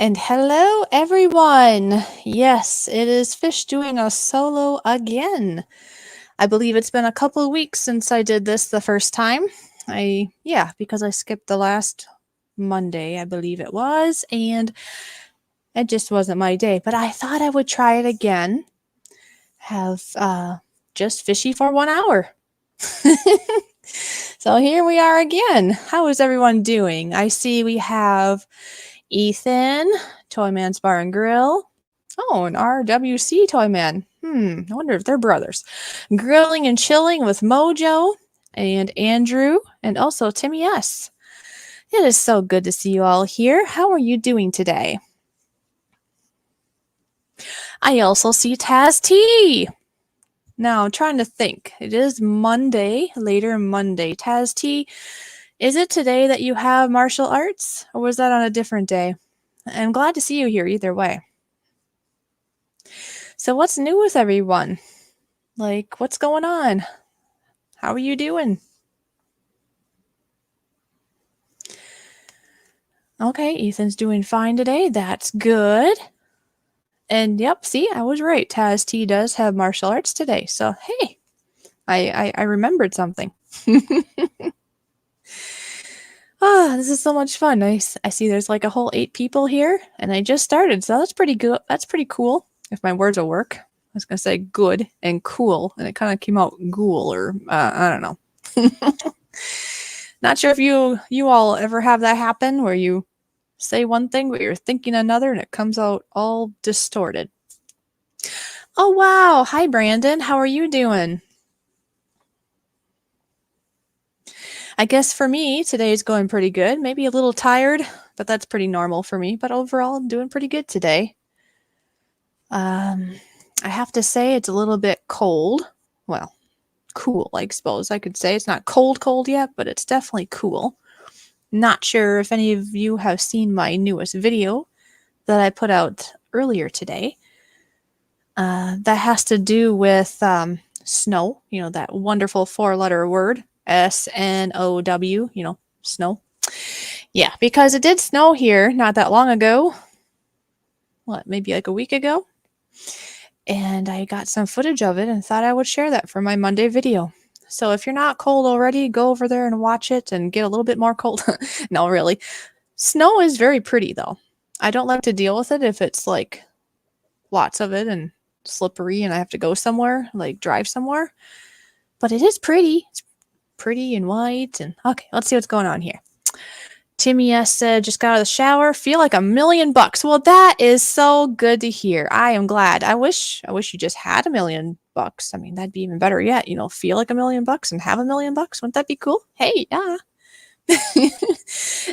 And hello, everyone. Yes, it is Fish doing a solo again. I believe it's been a couple of weeks since I did this the first time. Because I skipped the last Monday, I believe it was, and it just wasn't my day. But I thought I would try it again. Have just Fishy for 1 hour. So here we are again. How is everyone doing? I see we have Ethan, Toyman's Bar and Grill. Oh, an RWC Toyman. I wonder if they're brothers. Grilling and Chilling with Mojo and Andrew, and also Timmy S. It is so good to see you all here. How are you doing today? I also see Taz T. Now, I'm trying to think. It is Monday, later Monday. Taz T, is it today that you have martial arts, or was that on a different day? I'm glad to see you here either way. So what's new with everyone? Like, what's going on? How are you doing? Okay, Ethan's doing fine today. That's good. And yep, see, I was right. Taz T does have martial arts today. So, hey, I remembered something. This is so much fun. I see there's like a whole 8 people here, and I just started, so that's pretty good. That's pretty cool, if my words will work. I was going to say good and cool, and it kind of came out ghoul, or I don't know. Not sure if you all ever have that happen, where you say one thing, but you're thinking another, and it comes out all distorted. Oh, wow. Hi, Brandon. How are you doing? I guess for me, today's going pretty good. Maybe a little tired, but that's pretty normal for me. But overall, I'm doing pretty good today. I have to say it's a little bit cold. Well, cool, I suppose I could say. It's not cold yet, but it's definitely cool. Not sure if any of you have seen my newest video that I put out earlier today. That has to do with snow, that wonderful 4-letter word, S-N-O-W, snow. Yeah, because it did snow here not that long ago. Maybe like a week ago? And I got some footage of it and thought I would share that for my Monday video. So if you're not cold already, go over there and watch it and get a little bit more cold. No, really. Snow is very pretty, though. I don't like to deal with it if it's like lots of it and slippery and I have to go somewhere, like drive somewhere. But it is pretty. It's pretty and white. And okay, let's see what's going on here. Timmy S said, just got out of the shower, feel like $1,000,000. Well, that is so good to hear. I am glad. I wish you just had $1,000,000. I mean, that'd be even better yet. Feel like $1,000,000 and have $1,000,000. Wouldn't that be cool? Hey, yeah.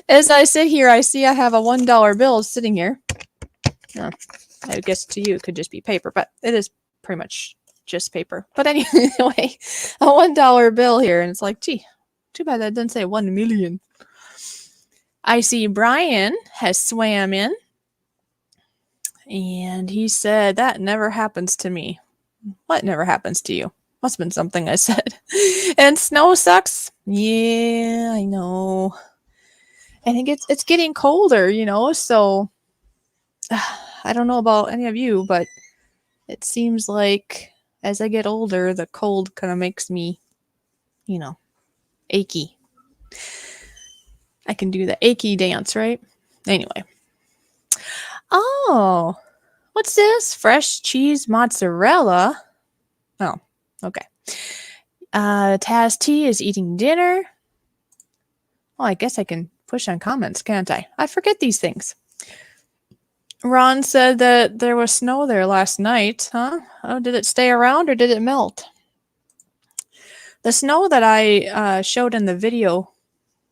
As I sit here, I see I have a $1 bill sitting here. I guess to you it could just be paper, but it is pretty much just paper. But anyway, a $1 bill here, and it's like, gee, too bad that doesn't say 1,000,000. I see Brian has swam in, and he said, that never happens to me. What never happens to you? Must have been something I said. And snow sucks. Yeah, I know. And it's getting colder, so I don't know about any of you, but it seems like as I get older, the cold kind of makes me, achy. I can do the achy dance, right? Anyway. Oh, what's this? Fresh cheese mozzarella? Oh, okay. Taz T is eating dinner. Well, I guess I can push on comments, can't I? I forget these things. Ron said that there was snow there last night, huh? Oh, did it stay around or did it melt? The snow that I showed in the video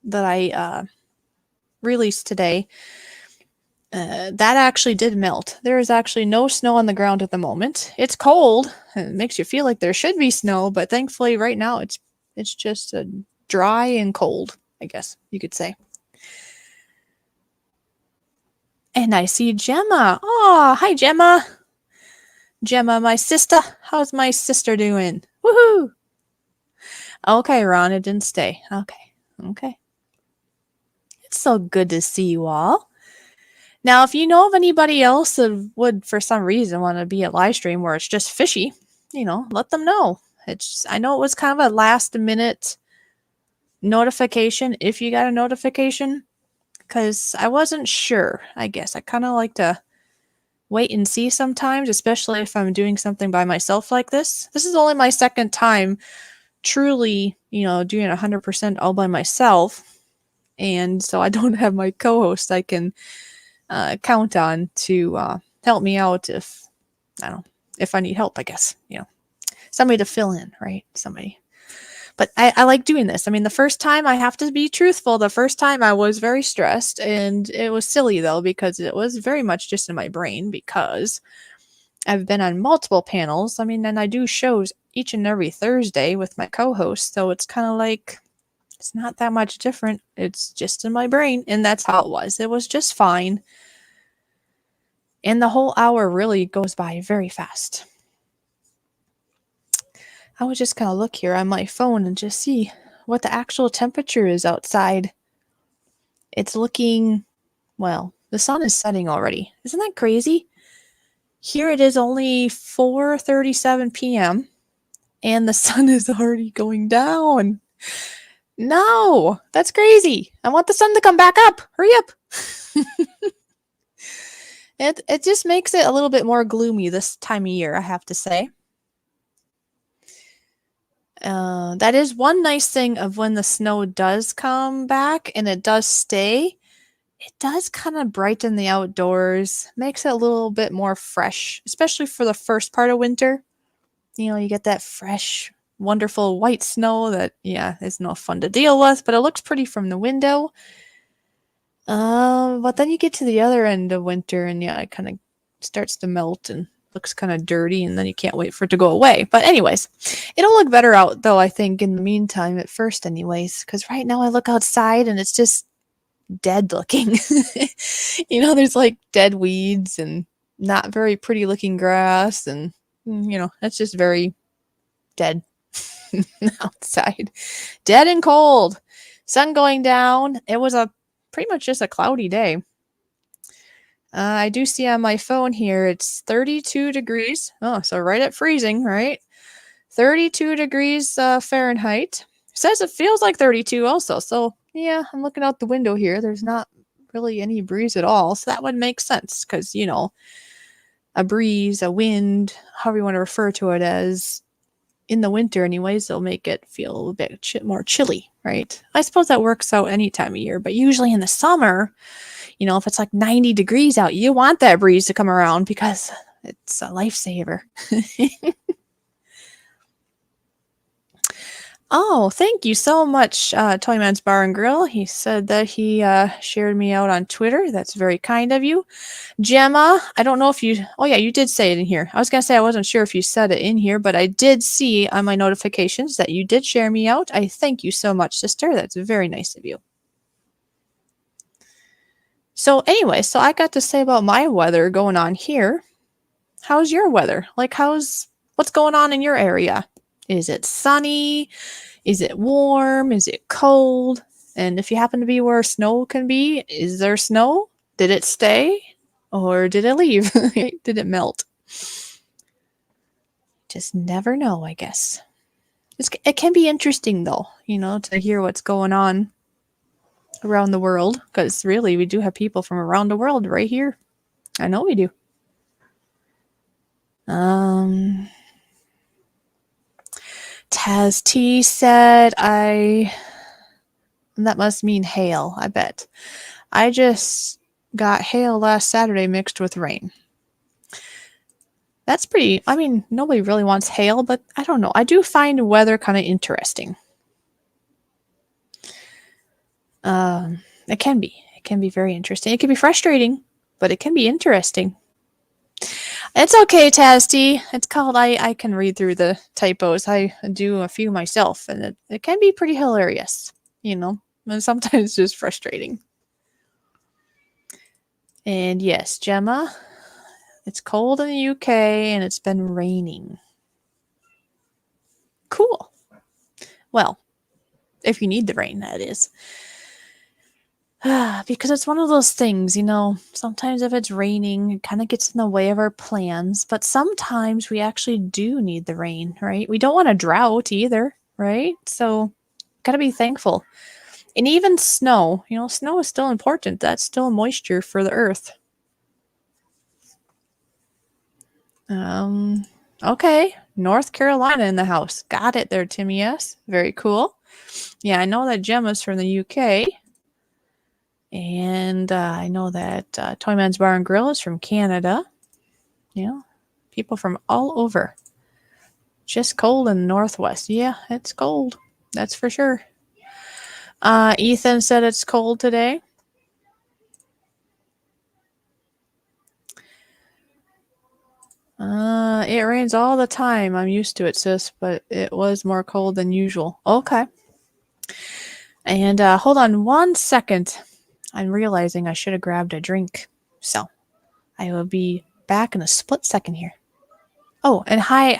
that I released today, that actually did melt. There is actually no snow on the ground at the moment. It's cold, and it makes you feel like there should be snow, but thankfully right now it's just dry and cold, I guess you could say. And I see Gemma. Oh, hi, Gemma. Gemma, my sister. How's my sister doing? Woohoo! Okay, Ron, it didn't stay. Okay. It's so good to see you all. Now, if you know of anybody else that would, for some reason, want to be a live stream where it's just fishy, let them know. I know it was kind of a last minute notification if you got a notification because I wasn't sure. I guess I kind of like to wait and see sometimes, especially if I'm doing something by myself like this. This is only my second time truly, doing 100% all by myself. And so I don't have my co-host I can count on to help me out if I need help, I guess, somebody to fill in, right? Somebody. But I like doing this. I mean, the first time, I have to be truthful, the first time I was very stressed, and it was silly though, because it was very much just in my brain because I've been on multiple panels. I mean, and I do shows each and every Thursday with my co-host, so it's kind of like it's not that much different. It's just in my brain, and that's how it was. It was just fine. And the whole hour really goes by very fast. I would just kind of look here on my phone and just see what the actual temperature is outside. It's looking, well, the sun is setting already. Isn't that crazy? Here it is only 4:37 p.m. and the sun is already going down. No, that's crazy. I want the sun to come back up. Hurry up. It just makes it a little bit more gloomy this time of year, I have to say. That is one nice thing of when the snow does come back and it does stay. It does kind of brighten the outdoors, makes it a little bit more fresh, especially for the first part of winter. You get that fresh, wonderful white snow that, is no fun to deal with, but it looks pretty from the window. But then you get to the other end of winter and it kind of starts to melt and looks kind of dirty, and then you can't wait for it to go away. But anyways, it'll look better out though, I think, in the meantime at first anyways, because right now I look outside and it's just dead looking. There's like dead weeds and not very pretty looking grass, and it's just very dead outside. Dead and cold. Sun going down. It was pretty much just a cloudy day. I do see on my phone here it's 32 degrees. Oh, so right at freezing, right? 32 degrees Fahrenheit. Says it feels like 32 also. So, yeah, I'm looking out the window here. There's not really any breeze at all. So that would make sense because, a breeze, a wind, however you want to refer to it as, in the winter anyways, they'll make it feel a little bit more chilly, right? I suppose that works out any time of year, but usually in the summer, if it's like 90 degrees out, you want that breeze to come around because it's a lifesaver. Oh, thank you so much, Toyman's Bar and Grill. He said that he shared me out on Twitter. That's very kind of you. Gemma, I don't know if you... Oh, yeah, you did say it in here. I was going to say I wasn't sure if you said it in here, but I did see on my notifications that you did share me out. I thank you so much, sister. That's very nice of you. So anyway, so I got to say about my weather going on here. How's your weather? Like, what's going on in your area? Is it sunny? Is it warm? Is it cold? And if you happen to be where snow can be, is there snow? Did it stay? Or did it leave? Did it melt? Just never know, I guess. It can be interesting, though, to hear what's going on around the world. Because really, we do have people from around the world right here. I know we do. Taz T said, that must mean hail, I bet. I just got hail last Saturday mixed with rain. That's pretty, nobody really wants hail, but I don't know. I do find weather kind of interesting. It can be very interesting. It can be frustrating, but it can be interesting. It's okay, Tasty. It's called I can read through the typos. I do a few myself, and it can be pretty hilarious, and sometimes just frustrating. And yes, Gemma, it's cold in the UK, and it's been raining. Cool. Well, if you need the rain, that is. Because it's one of those things, sometimes if it's raining, it kind of gets in the way of our plans, but sometimes we actually do need the rain, right? We don't want a drought either, right? So, gotta be thankful. And even snow, snow is still important. That's still moisture for the earth. Okay. North Carolina in the house. Got it there, Timmy S. Very cool. Yeah, I know that Gemma's from the UK. And I know that Toyman's Bar and Grill is from Canada. People from all over. Just cold in the Northwest. Yeah, it's cold. That's for sure. Ethan said it's cold today. It rains all the time. I'm used to it, sis, but it was more cold than usual. Okay. And hold on 1 second. I'm realizing I should have grabbed a drink. So I will be back in a split second here. Oh, and hi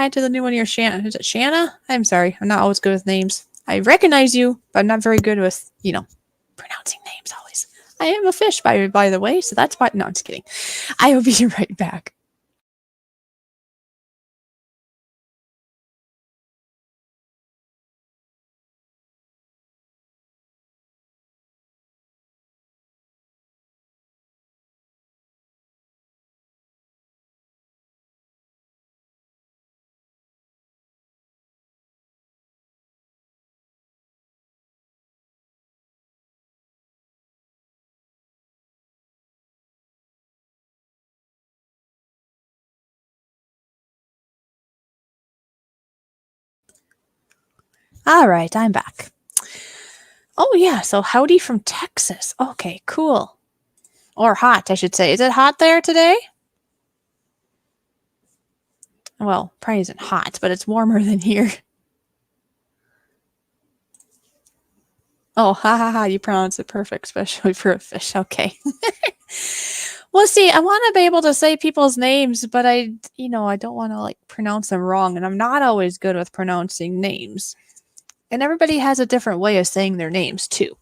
to the new one here, Shanna. Is it Shanna? I'm sorry. I'm not always good with names. I recognize you, but I'm not very good with, pronouncing names always. I am a fish, by the way, so that's why. No, I'm just kidding. I will be right back. All right, I'm back. Oh, yeah, so howdy from Texas. Okay, cool. Or hot, I should say. Is it hot there today? Well, probably isn't hot, but it's warmer than here. Oh, ha ha ha, you pronounce it perfect, especially for a fish. Okay. Well, see, I want to be able to say people's names, but I don't want to pronounce them wrong, and I'm not always good with pronouncing names. And everybody has a different way of saying their names too,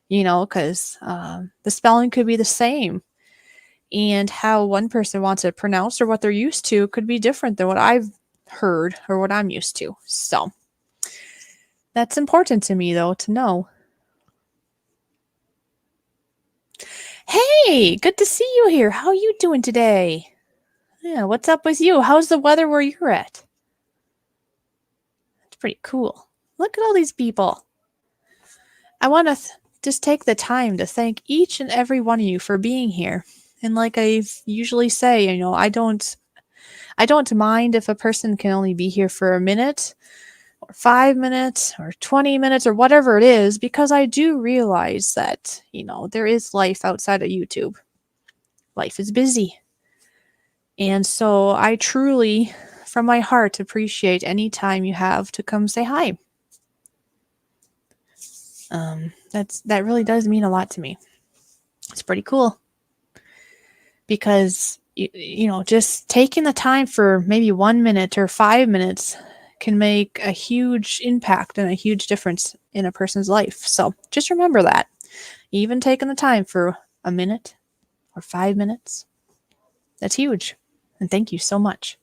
because the spelling could be the same, and how one person wants it pronounced or what they're used to could be different than what I've heard or what I'm used to. So that's important to me, though, to know. Hey, good to see you here. How are you doing today? Yeah, what's up with you? How's the weather where you're at? It's pretty cool. Look at all these people. I want to just take the time to thank each and every one of you for being here. And like I usually say, I don't mind if a person can only be here for a minute or 5 minutes or 20 minutes or whatever it is, because I do realize that, there is life outside of YouTube. Life is busy. And so I truly, from my heart, appreciate any time you have to come say hi. That really does mean a lot to me. It's pretty cool. Because, just taking the time for maybe 1 minute or 5 minutes can make a huge impact and a huge difference in a person's life. So just remember that. Even taking the time for a minute or 5 minutes, that's huge. And thank you so much.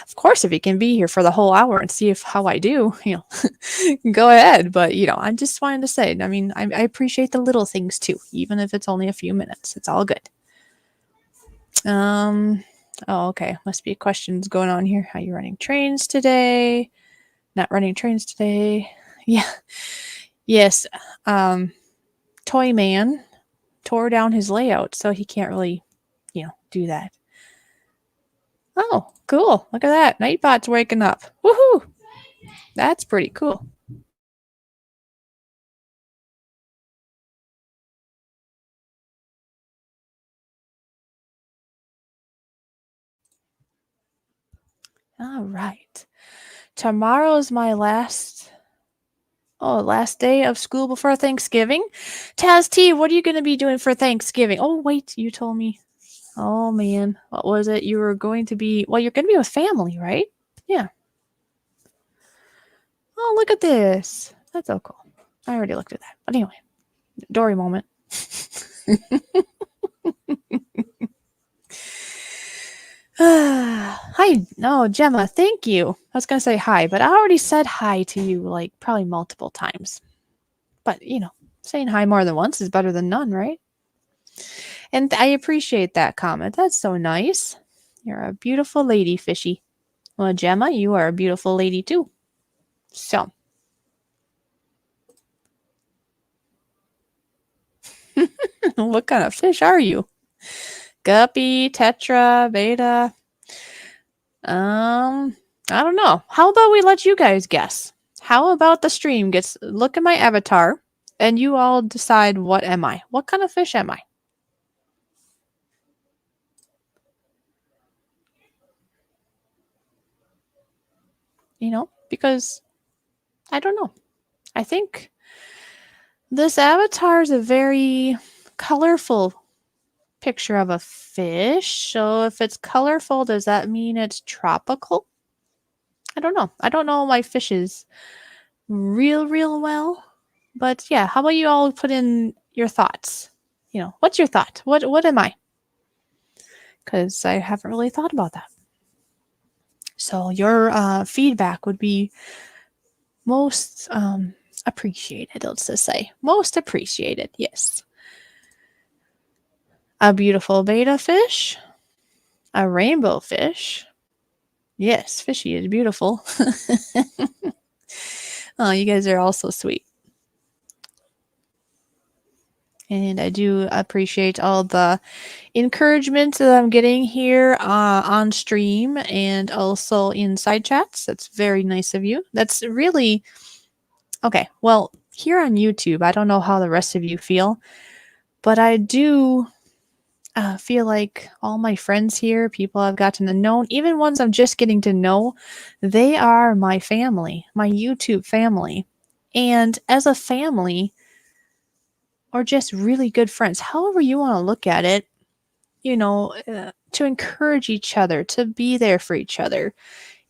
Of course, if you can be here for the whole hour and see how I do, go ahead. But, I'm just wanting to say, I appreciate the little things too, even if it's only a few minutes. It's all good. Oh, okay. Must be questions going on here. Are you running trains today? Not running trains today. Yeah. Yes. Toy Man tore down his layout, so he can't really, do that. Oh, cool. Look at that. Nightbot's waking up. Woohoo! That's pretty cool. All right. Tomorrow's my last day of school before Thanksgiving. Taz T, what are you going to be doing for Thanksgiving? Oh, wait, you told me. Oh, man. What was it? You were going to be, well, you're going to be with family, right? Yeah. Oh, look at this. That's so cool. I already looked at that. But anyway. Dory moment. Hi. No, Gemma, thank you. I was going to say hi, but I already said hi to you like probably multiple times. But, saying hi more than once is better than none, right? And I appreciate that comment. That's so nice. You're a beautiful lady, Fishy. Well, Gemma, you are a beautiful lady too. So, what kind of fish are you? Guppy, tetra, beta? I don't know. How about we let you guys guess? How about the stream gets look at my avatar and you all decide what am I? What kind of fish am I? Because I don't know. I think this avatar is a very colorful picture of a fish. So if it's colorful, does that mean it's tropical? I don't know. I don't know my fishes real well. But yeah, how about you all put in your thoughts? What's your thought? What am I? Because I haven't really thought about that. So your feedback would be most appreciated, let's just say. Most appreciated, yes. A beautiful betta fish, a rainbow fish. Yes, Fishy is beautiful. Oh, you guys are all so sweet. And I do appreciate all the encouragement that I'm getting here on stream and also in side chats. That's very nice of you. That's really okay. Well, here on YouTube, I don't know how the rest of you feel, but I do feel like all my friends here, people I've gotten to know, even ones I'm just getting to know, they are my family, my YouTube family. And as a family, or just really good friends, however you want to look at it, to encourage each other, to be there for each other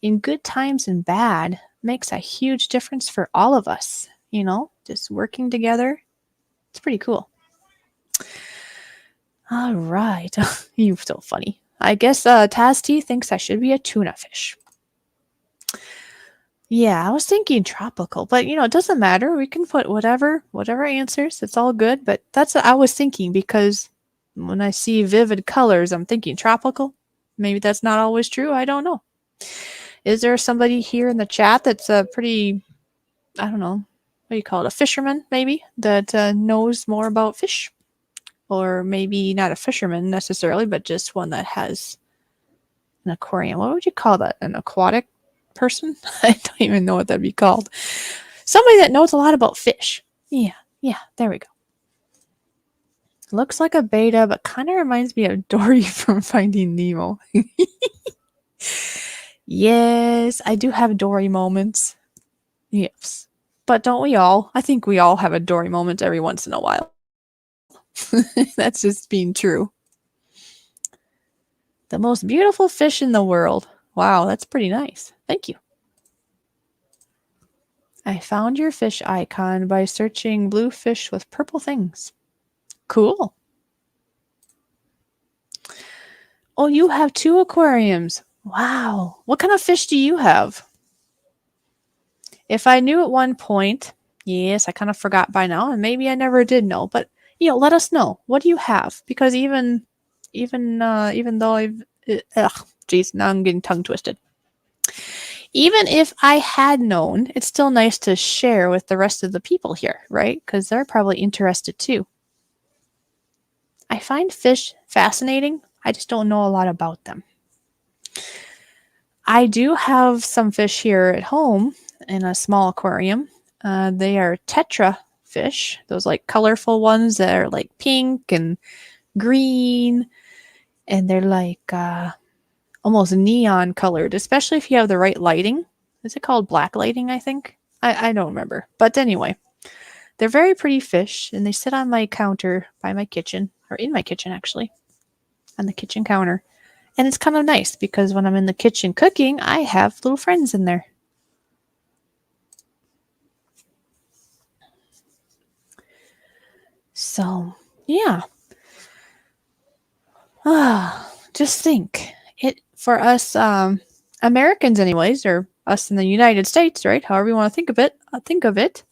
in good times and bad makes a huge difference for all of us, just working together. It's pretty cool. All right. You're so funny. I guess Taz T thinks I should be a tuna fish. Yeah, I was thinking tropical, but it doesn't matter. We can put whatever answers. It's all good. But that's what I was thinking because when I see vivid colors, I'm thinking tropical. Maybe that's not always true. I don't know. Is there somebody here in the chat that's a pretty, I don't know, what do you call it? A fisherman, maybe, that knows more about fish? Or maybe not a fisherman necessarily, but just one that has an aquarium. What would you call that? An aquatic person? I don't even know what that'd be called. Somebody that knows a lot about fish. Yeah, there we go. Looks like a beta, but kind of reminds me of Dory from Finding Nemo. Yes, I do have Dory moments. Yes. But don't we all? I think we all have a Dory moment every once in a while. That's just being true. The most beautiful fish in the world. Wow, that's pretty nice. Thank you. I found your fish icon by searching blue fish with purple things. Cool. Oh, you have 2 aquariums. Wow. What kind of fish do you have? If I knew at one point, yes, I kind of forgot by now, and maybe I never did know, but let us know. What do you have? Because even though I've geez, now I'm getting tongue twisted. Even if I had known, it's still nice to share with the rest of the people here, right? Because they're probably interested too. I find fish fascinating. I just don't know a lot about them. I do have some fish here at home in a small aquarium. They are tetra fish, those like colorful ones that are like pink and green, and they're like almost neon colored, especially if you have the right lighting. Is it called black lighting, I think? I don't remember. But anyway, they're very pretty fish, and they sit on my counter by my kitchen, or in my kitchen actually, on the kitchen counter. And it's kind of nice because when I'm in the kitchen cooking, I have little friends in there. So, yeah. Just think it for us Americans anyways, or us in the United States, right? However you want to think of it.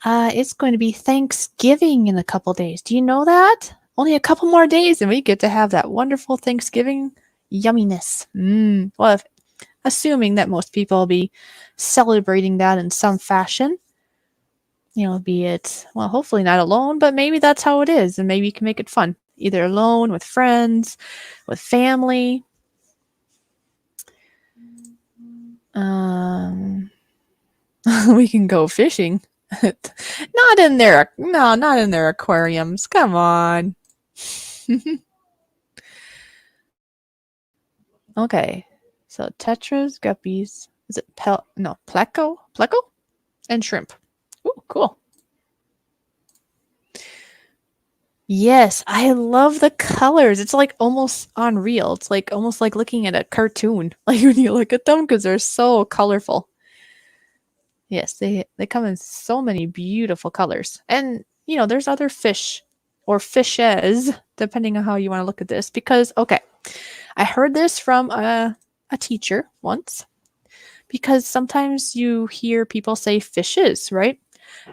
It's going to be Thanksgiving in a couple days. Do you know that? Only a couple more days and we get to have that wonderful Thanksgiving yumminess. Well, assuming that most people will be celebrating that in some fashion. Be it, well, hopefully not alone, but maybe that's how it is, and maybe you can make it fun. Either alone, with friends, with family. Um, we can go fishing. Not in their, no, not in their aquariums. Come on. Okay. So tetras, guppies, is it pleco, and shrimp. Ooh, cool. Yes, I love the colors. It's like almost unreal. It's like almost like looking at a cartoon. Like when you look at them because they're so colorful. Yes, they come in so many beautiful colors. And there's other fish or fishes, depending on how you want to look at this. Because I heard this from a teacher once. Because sometimes you hear people say fishes, right?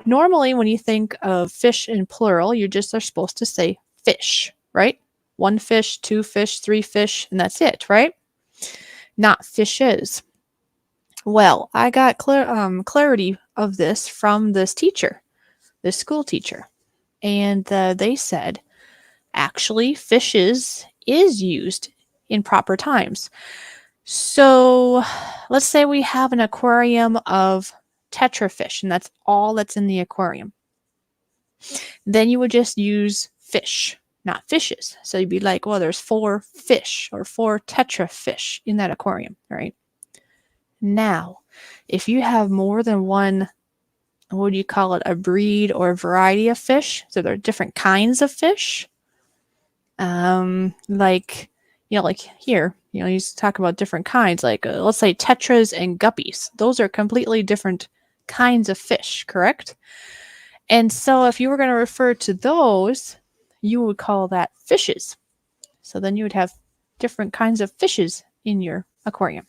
Normally, when you think of fish in plural, you just are supposed to say fish, right? One fish, two fish, three fish, and that's it, right? Not fishes. Well, I got clarity of this from this teacher, this school teacher. And they said, actually, fishes is used in proper times. So let's say we have an aquarium of tetrafish, and that's all that's in the aquarium. Then you would just use fish, not fishes. So you'd be like, well, there's 4 fish or 4 tetrafish in that aquarium, right? Now, if you have more than one, what do you call it, a breed or a variety of fish? So there are different kinds of fish. Like here, you talk about different kinds, like let's say tetras and guppies. Those are completely different kinds of fish, correct? And so if you were going to refer to those, you would call that fishes. So then you would have different kinds of fishes in your aquarium.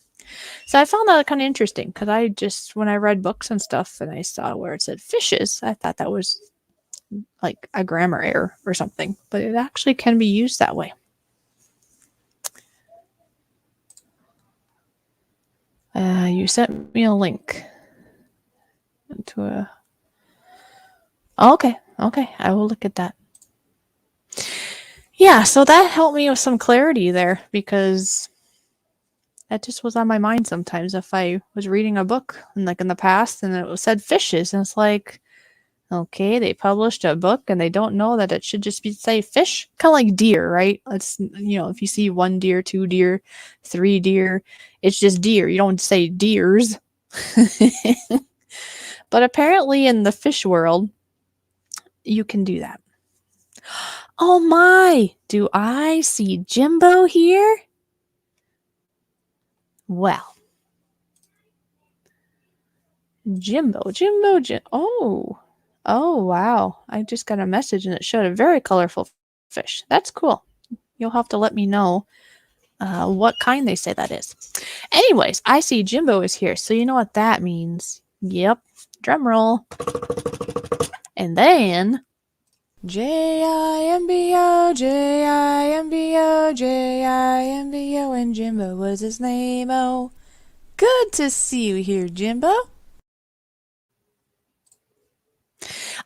So I found that kind of interesting because when I read books and stuff and I saw where it said fishes, I thought that was like a grammar error or something, but it actually can be used that way. You sent me a link to a. Oh, okay, I will look at that. Yeah, so that helped me with some clarity there because that just was on my mind sometimes if I was reading a book and like in the past and it said fishes and it's like, okay, they published a book and they don't know that it should just say fish. Kind of like deer, right? It's, if you see 1 deer, 2 deer, 3 deer, it's just deer. You don't say deers. But apparently in the fish world, you can do that. Oh my, do I see Jimbo here? Well, Jimbo. Oh, wow. I just got a message and it showed a very colorful fish. That's cool. You'll have to let me know what kind they say that is. Anyways, I see Jimbo is here. So you know what that means. Yep. Drum roll. And then Jimbo, Jimbo, and Jimbo was his name. Oh, good to see you here, Jimbo.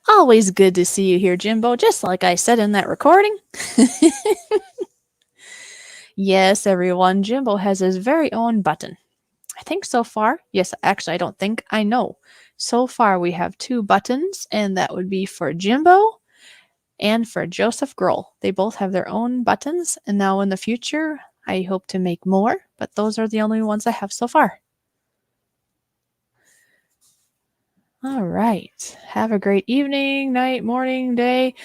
Always good to see you here, Jimbo, just like I said in that recording. Yes, everyone, Jimbo has his very own button. I think so far, yes, actually, I don't think, I know. So far, we have 2 buttons, and that would be for Jimbo and for Joseph Grohl. They both have their own buttons, and now in the future, I hope to make more, but those are the only ones I have so far. All right. Have a great evening, night, morning, day.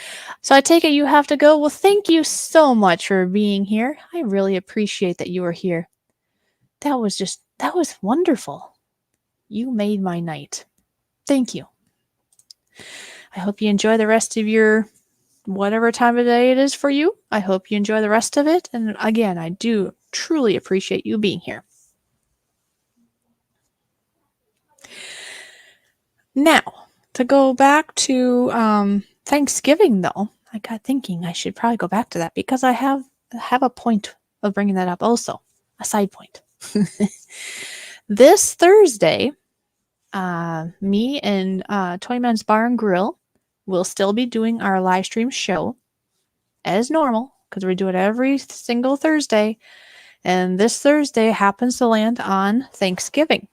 So I take it you have to go. Well, thank you so much for being here. I really appreciate that you were here. That was wonderful. You made my night. Thank you. I hope you enjoy the rest of your whatever time of day it is for you. I hope you enjoy the rest of it. And again, I do truly appreciate you being here. Now, to go back to Thanksgiving, though, I got thinking I should probably go back to that because I have a point of bringing that up also, a side point. This Thursday, me and Toyman's Bar and Grill will still be doing our live stream show as normal because we do it every single Thursday. And this Thursday happens to land on Thanksgiving.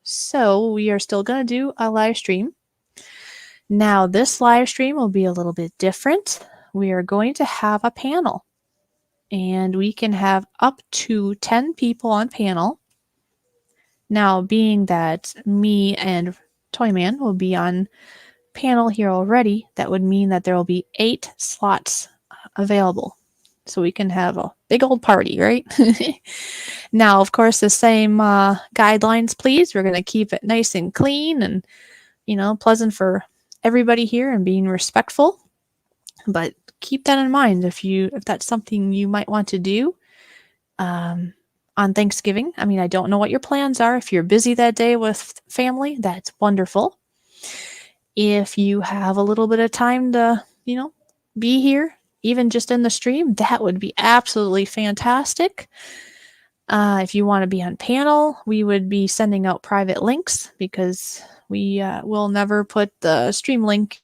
So we are still going to do a live stream. Now, this live stream will be a little bit different. We are going to have a panel, and we can have up to 10 people on panel. Now, being that me and Toyman will be on panel here already, that would mean that there will be 8 slots available. So we can have a big old party, right? Now, of course, the same guidelines, please. We're going to keep it nice and clean and, pleasant for everybody here and being respectful. But keep that in mind if that's something you might want to do on Thanksgiving. I mean, I don't know what your plans are. If you're busy that day with family, that's wonderful. If you have a little bit of time to, be here, even just in the stream, that would be absolutely fantastic. If you want to be on panel, we would be sending out private links because we will never put the stream link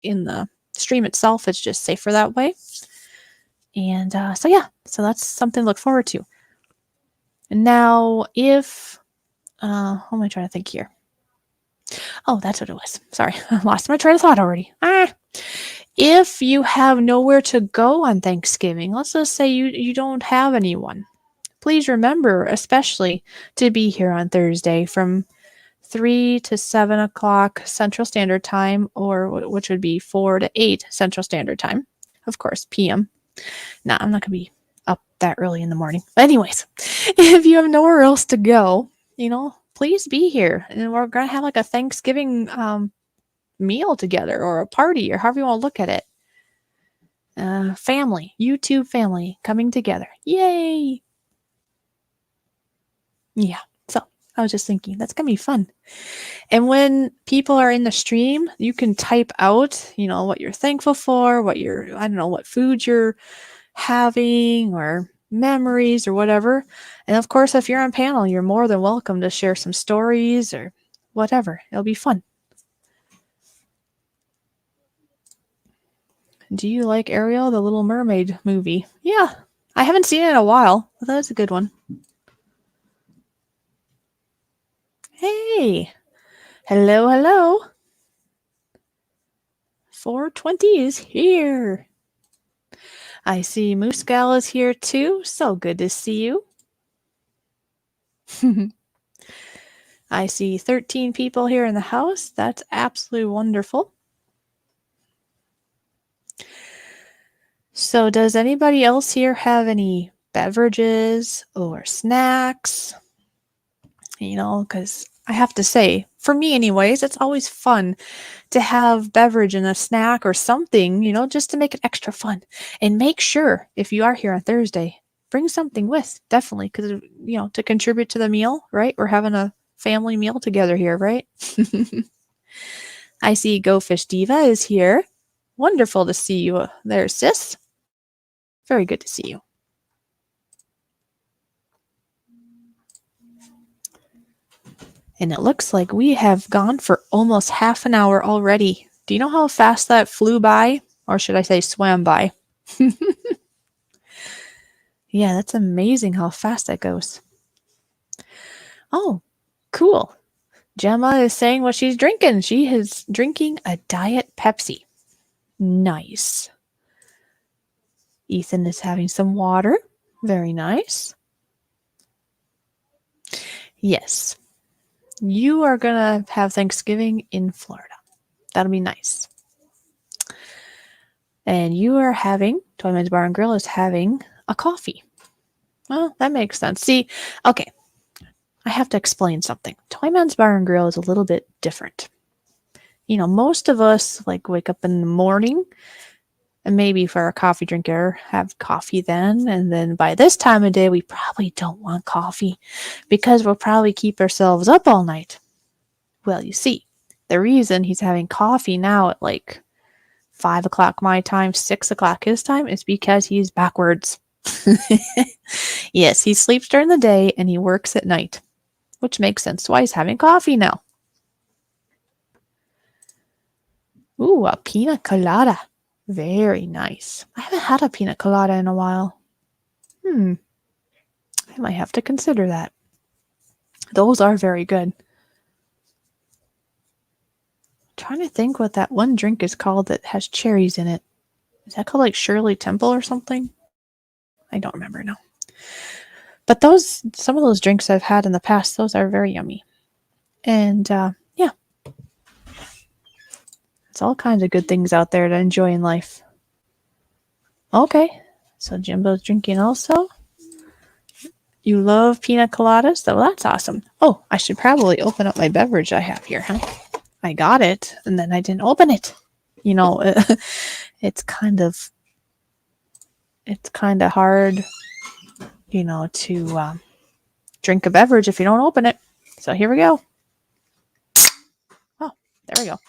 in the stream itself. It's just safer that way. And so that's something to look forward to. And now, what am I trying to think here? Oh, that's what it was. Sorry, I lost my train of thought already. If you have nowhere to go on Thanksgiving, let's just say you don't have anyone, please remember, especially, to be here on Thursday from 3 to 7 o'clock Central Standard Time, or which would be 4 to 8 Central Standard Time, of course, PM. Nah, I'm not going to be up that early in the morning. But anyways, if you have nowhere else to go, please be here. And we're going to have like a Thanksgiving meal together or a party or however you want to look at it. Family, YouTube family coming together. Yay! Yeah, so I was just thinking that's going to be fun. And when people are in the stream, you can type out, what you're thankful for, what food you're having or memories or whatever. And of course, if you're on panel, you're more than welcome to share some stories or whatever. It'll be fun. Do you like Ariel, the Little Mermaid movie? Yeah, I haven't seen it in a while, but that's a good one. Hey, hello. 420 is here. I see Moose Gal is here too. So good to see you. I see 13 people here in the house. That's absolutely wonderful. So does anybody else here have any beverages or snacks? Because I have to say, for me anyways, it's always fun to have beverage and a snack or something, just to make it extra fun. And make sure, if you are here on Thursday, bring something with, definitely, because, to contribute to the meal, right? We're having a family meal together here, right? I see Go Fish Diva is here. Wonderful to see you there, sis. Very good to see you. And it looks like we have gone for almost half an hour already. Do you know how fast that flew by? Or should I say swam by? Yeah, that's amazing how fast that goes. Oh, cool. Gemma is saying what she's drinking. She is drinking a Diet Pepsi. Nice. Ethan is having some water. Very nice. Yes. You are going to have Thanksgiving in Florida. That'll be nice. And you are having, Toyman's Bar and Grill is having a coffee. Well, that makes sense. See, okay, I have to explain something. Toyman's Bar and Grill is a little bit different. most of us like wake up in the morning and maybe for a coffee drinker, have coffee then. And then by this time of day, we probably don't want coffee because we'll probably keep ourselves up all night. Well, you see, the reason he's having coffee now at like 5 o'clock my time, 6 o'clock his time is because he's backwards. Yes, he sleeps during the day and he works at night, which makes sense why he's having coffee now. Ooh, a pina colada. Very nice. I haven't had a pina colada in a while. I might have to consider that. Those are very good. I'm trying to think what that one drink is called that has cherries in it. Is that called like Shirley Temple or something? I don't remember now. But some of those drinks I've had in the past, those are very yummy. And yeah, it's all kinds of good things out there to enjoy in life. Okay, so Jimbo's drinking also. You love pina coladas? So that's awesome. Oh, I should probably open up my beverage I have here, huh? I got it, and then I didn't open it. It's kind of hard, to drink a beverage if you don't open it. So here we go. Oh, there we go.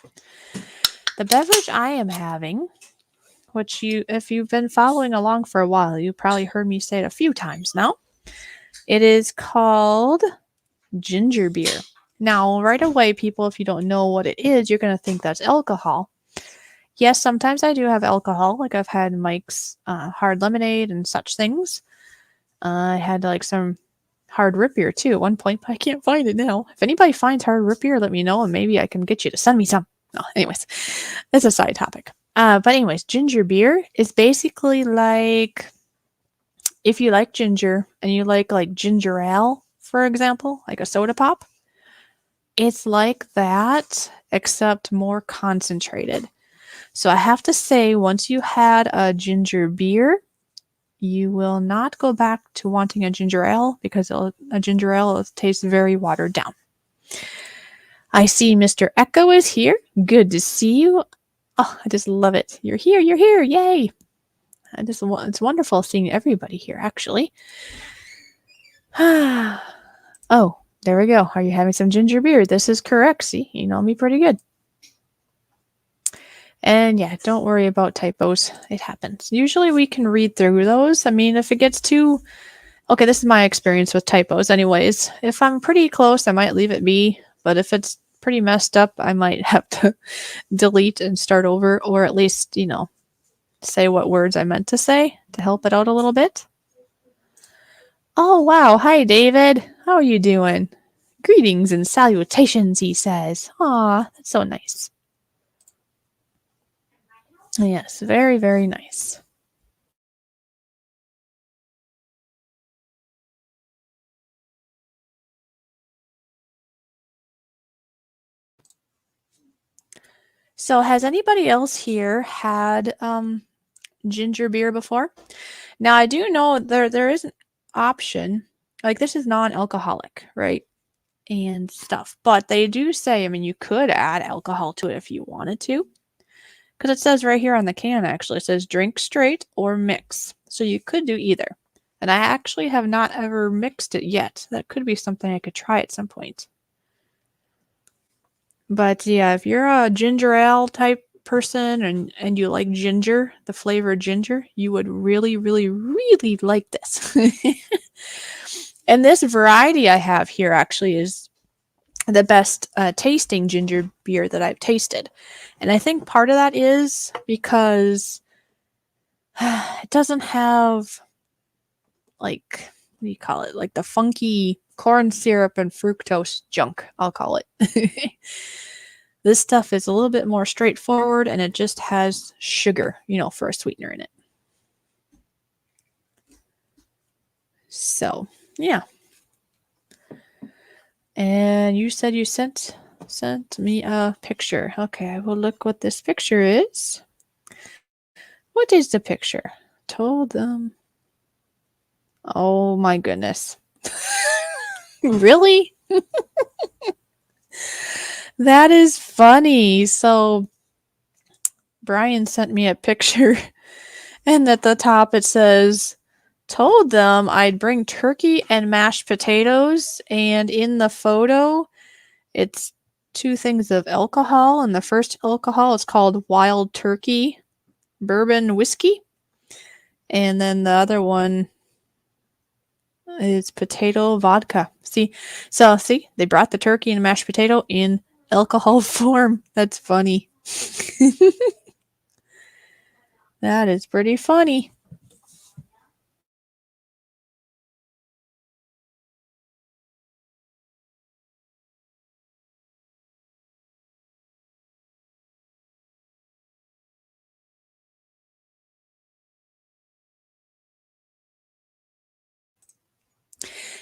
The beverage I am having, which if you've been following along for a while, you probably heard me say it a few times now. It is called ginger beer. Now, right away, people, if you don't know what it is, you're going to think that's alcohol. Yes, sometimes I do have alcohol. Like I've had Mike's hard lemonade and such things. I had like some hard root beer too at one point, but I can't find it now. If anybody finds hard root beer, let me know and maybe I can get you to send me some. No, anyways, it's a side topic. But anyways, ginger beer is basically like if you like ginger and you like ginger ale, for example, like a soda pop, it's like that, except more concentrated. So I have to say, once you had a ginger beer, you will not go back to wanting a ginger ale because a ginger ale tastes very watered down. I see Mr. Echo is here. Good to see you. Oh, I just love it. You're here. Yay. It's wonderful seeing everybody here, actually. Oh, there we go. Are you having some ginger beer? This is correct. See, you know me pretty good. And yeah, don't worry about typos. It happens. Usually we can read through those. I mean, if it gets too... Okay, this is my experience with typos anyways. If I'm pretty close, I might leave it be. But if it's pretty messed up, I might have to delete and start over. Or at least, say what words I meant to say to help it out a little bit. Oh, wow. Hi, David. How are you doing? Greetings and salutations, he says. Aw, that's so nice. Yes, very, very nice. So has anybody else here had ginger beer before? Now, I do know there is an option. Like, this is non-alcoholic, right? And stuff. But they do say, I mean, you could add alcohol to it if you wanted to. Because it says right here on the can, actually, it says drink straight or mix. So you could do either. And I actually have not ever mixed it yet. That could be something I could try at some point. But yeah, if you're a ginger ale type person and you like ginger, the flavor of ginger, you would really, really, really like this. And this variety I have here actually is the best tasting ginger beer that I've tasted. And I think part of that is because it doesn't have what do you call it? Like the funky corn syrup and fructose junk, I'll call it. This stuff is a little bit more straightforward and it just has sugar, for a sweetener in it. So, yeah. And you said you sent me a picture. Okay, I will look what this picture is. What is the picture? Told them. Oh my goodness. Really? That is funny. So Brian sent me a picture, and at the top it says, told them I'd bring turkey and mashed potatoes. And in the photo, it's two things of alcohol. And the first alcohol is called Wild Turkey Bourbon Whiskey. And then the other one is potato vodka. See, they brought the turkey and mashed potato in alcohol form. That's funny. That is pretty funny.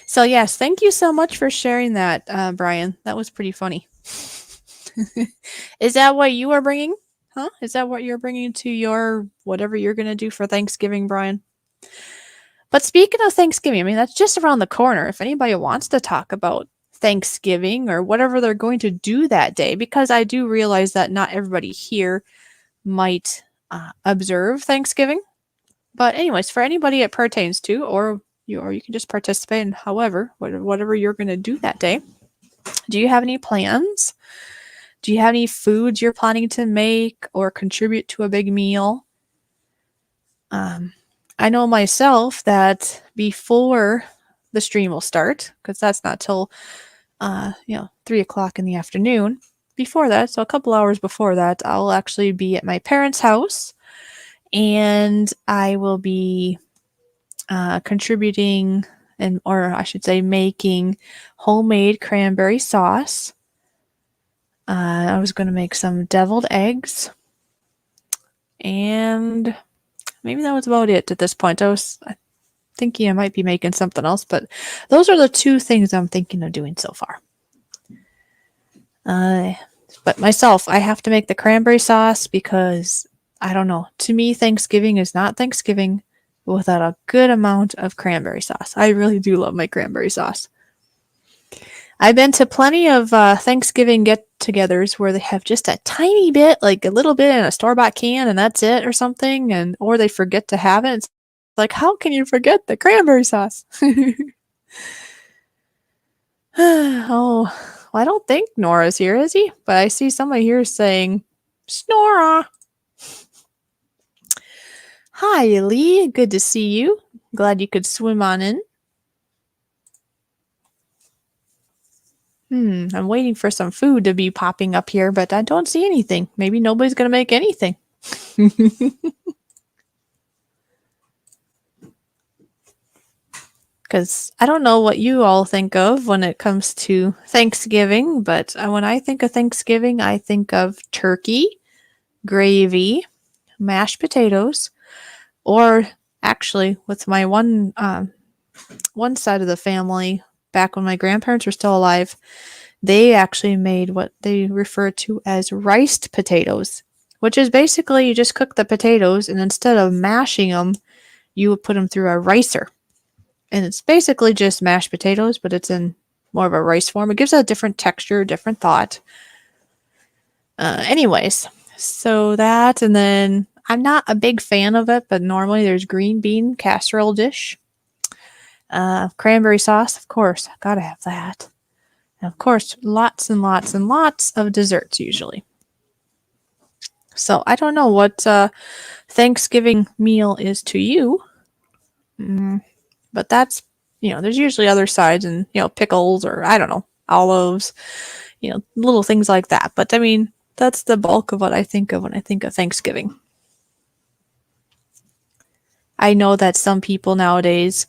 So yes, thank you so much for sharing that, Brian. That was pretty funny. Is that what you are bringing? Huh? Is that what you're bringing to your whatever you're going to do for Thanksgiving, Brian? But speaking of Thanksgiving, I mean, that's just around the corner. If anybody wants to talk about Thanksgiving or whatever they're going to do that day, because I do realize that not everybody here might observe Thanksgiving. But anyways, for anybody it pertains to, or you can just participate in however, whatever you're going to do that day. Do you have any plans? Do you have any foods you're planning to make or contribute to a big meal? I know myself that before the stream will start, because that's not till 3 o'clock in the afternoon. Before that, so a couple hours before that, I'll actually be at my parents' house, and I will be contributing or I should say making homemade cranberry sauce. I was going to make some deviled eggs, and maybe that was about it at this point. I was thinking I might be making something else, but those are the two things I'm thinking of doing so far. But myself, I have to make the cranberry sauce because I don't know. To me, Thanksgiving is not Thanksgiving without a good amount of cranberry sauce. I really do love my cranberry sauce. I've been to plenty of Thanksgiving get-togethers where they have just a tiny bit, like a little bit in a store-bought can, and that's it, or something, or they forget to have it. It's like, how can you forget the cranberry sauce? Oh, well, I don't think Nora's here, is he? But I see somebody here saying, Snora. Hi, Lee. Good to see you. Glad you could swim on in. I'm waiting for some food to be popping up here, but I don't see anything. Maybe nobody's going to make anything. Because I don't know what you all think of when it comes to Thanksgiving, but when I think of Thanksgiving, I think of turkey, gravy, mashed potatoes, or actually, with my one side of the family, back when my grandparents were still alive, they actually made what they refer to as riced potatoes, which is basically you just cook the potatoes, and instead of mashing them, you would put them through a ricer. And it's basically just mashed potatoes, but it's in more of a rice form. It gives it a different texture, different thought. Anyways, so that, and then I'm not a big fan of it, but normally there's green bean casserole dish. Cranberry sauce, of course, gotta have that. And of course, lots and lots and lots of desserts usually. So I don't know what Thanksgiving meal is to you, but that's, there's usually other sides and, pickles or I don't know, olives, little things like that. But I mean, that's the bulk of what I think of when I think of Thanksgiving. I know that some people nowadays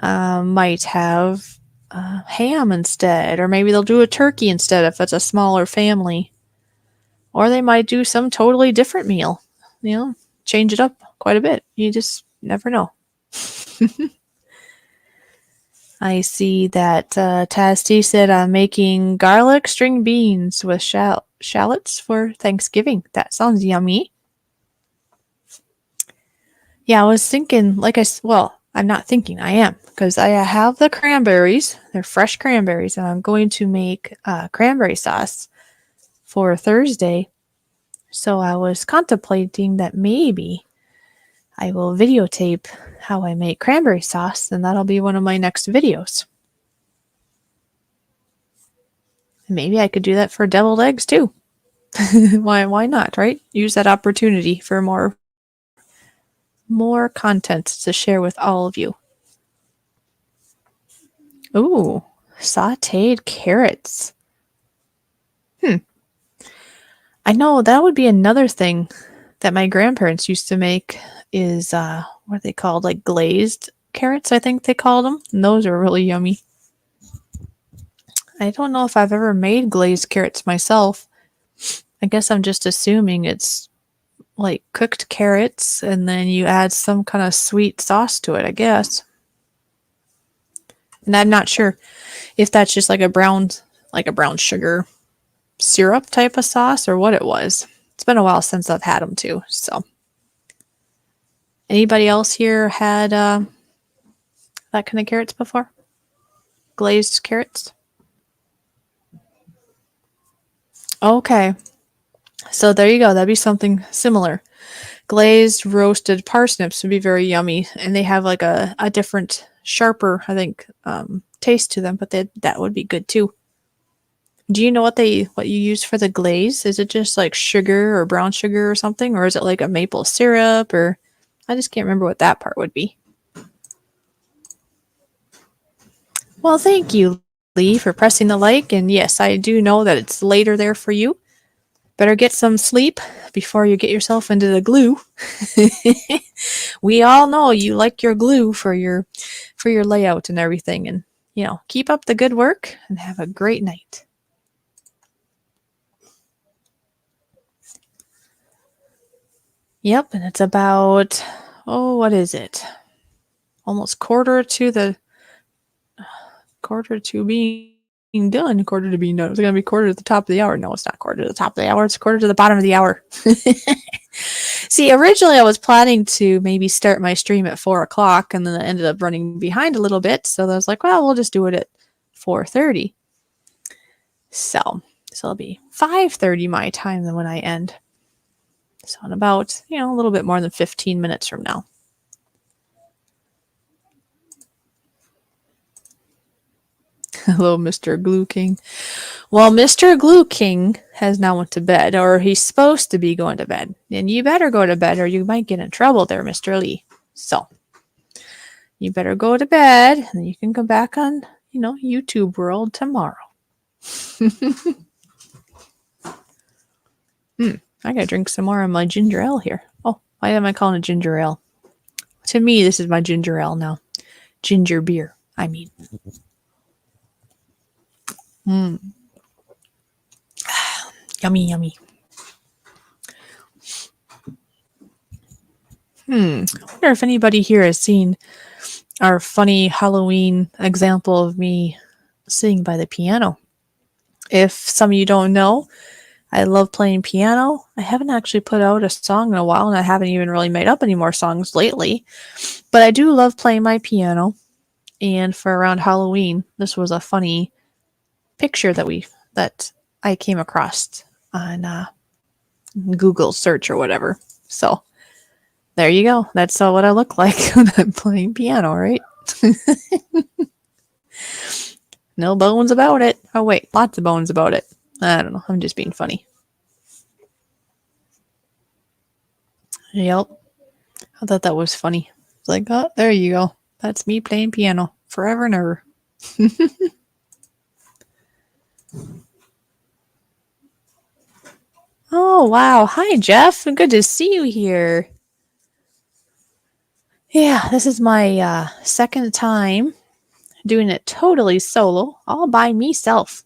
might have ham instead, or maybe they'll do a turkey instead if it's a smaller family. Or they might do some totally different meal, change it up quite a bit. You just never know. I see that Taz T said I'm making garlic string beans with shallots for Thanksgiving. That sounds yummy. Yeah, I was thinking, I'm not thinking, I am, because I have the cranberries. They're fresh cranberries, and I'm going to make cranberry sauce for Thursday. So I was contemplating that maybe I will videotape how I make cranberry sauce, and that'll be one of my next videos. Maybe I could do that for deviled eggs too. Why not, right? Use that opportunity for more content to share with all of you. Ooh, sauteed carrots. I know that would be another thing that my grandparents used to make is what are they called? Like glazed carrots, I think they called them. And those are really yummy. I don't know if I've ever made glazed carrots myself. I guess I'm just assuming it's like cooked carrots and then you add some kind of sweet sauce to it, I guess. And I'm not sure if that's just like a brown sugar syrup type of sauce or what it was. It's been a while since I've had them too. So, anybody else here had that kind of carrots before? Glazed carrots? Okay. So there you go. That'd be something similar. Glazed roasted parsnips would be very yummy, and they have like a different, sharper, I think, taste to them. But that would be good too. Do you know what you use for the glaze? Is it just like sugar or brown sugar or something, or is it like a maple syrup? Or I just can't remember what that part would be. Well, thank you, Lee, for pressing the like. And yes, I do know that it's later there for you. Better get some sleep before you get yourself into the glue. We all know you like your glue for your layout and everything. And, keep up the good work and have a great night. Yep, and it's about, what is it? Almost quarter to being done. Quarter to being done. It's going to be quarter to the top of the hour. No, it's not quarter to the top of the hour. It's quarter to the bottom of the hour. See, originally I was planning to maybe start my stream at 4 o'clock, and then I ended up running behind a little bit. So I was like, well, we'll just do it at 4:30. So it'll be 5:30 my time than when I end. So in about, a little bit more than 15 minutes from now. Hello, Mr. Glue King. Well, Mr. Glue King has now went to bed, or he's supposed to be going to bed. And you better go to bed or you might get in trouble there, Mr. Lee. So you better go to bed and you can come back on, YouTube World tomorrow. I gotta drink some more of my ginger ale here. Oh, why am I calling it ginger ale? To me, this is my ginger ale now. Ginger beer, I mean. Yummy, yummy. I wonder if anybody here has seen our funny Halloween example of me sitting by the piano. If some of you don't know, I love playing piano. I haven't actually put out a song in a while, and I haven't even really made up any more songs lately. But I do love playing my piano. And for around Halloween, this was a funny picture that I came across on Google search or whatever. So there you go. That's what I look like when I'm playing piano, right? No bones about it. Oh, wait. Lots of bones about it. I don't know. I'm just being funny. Yep. I thought that was funny. It's like, oh, there you go. That's me playing piano forever and ever. Oh, wow. Hi, Jeff. Good to see you here. Yeah, this is my second time doing it totally solo, all by myself.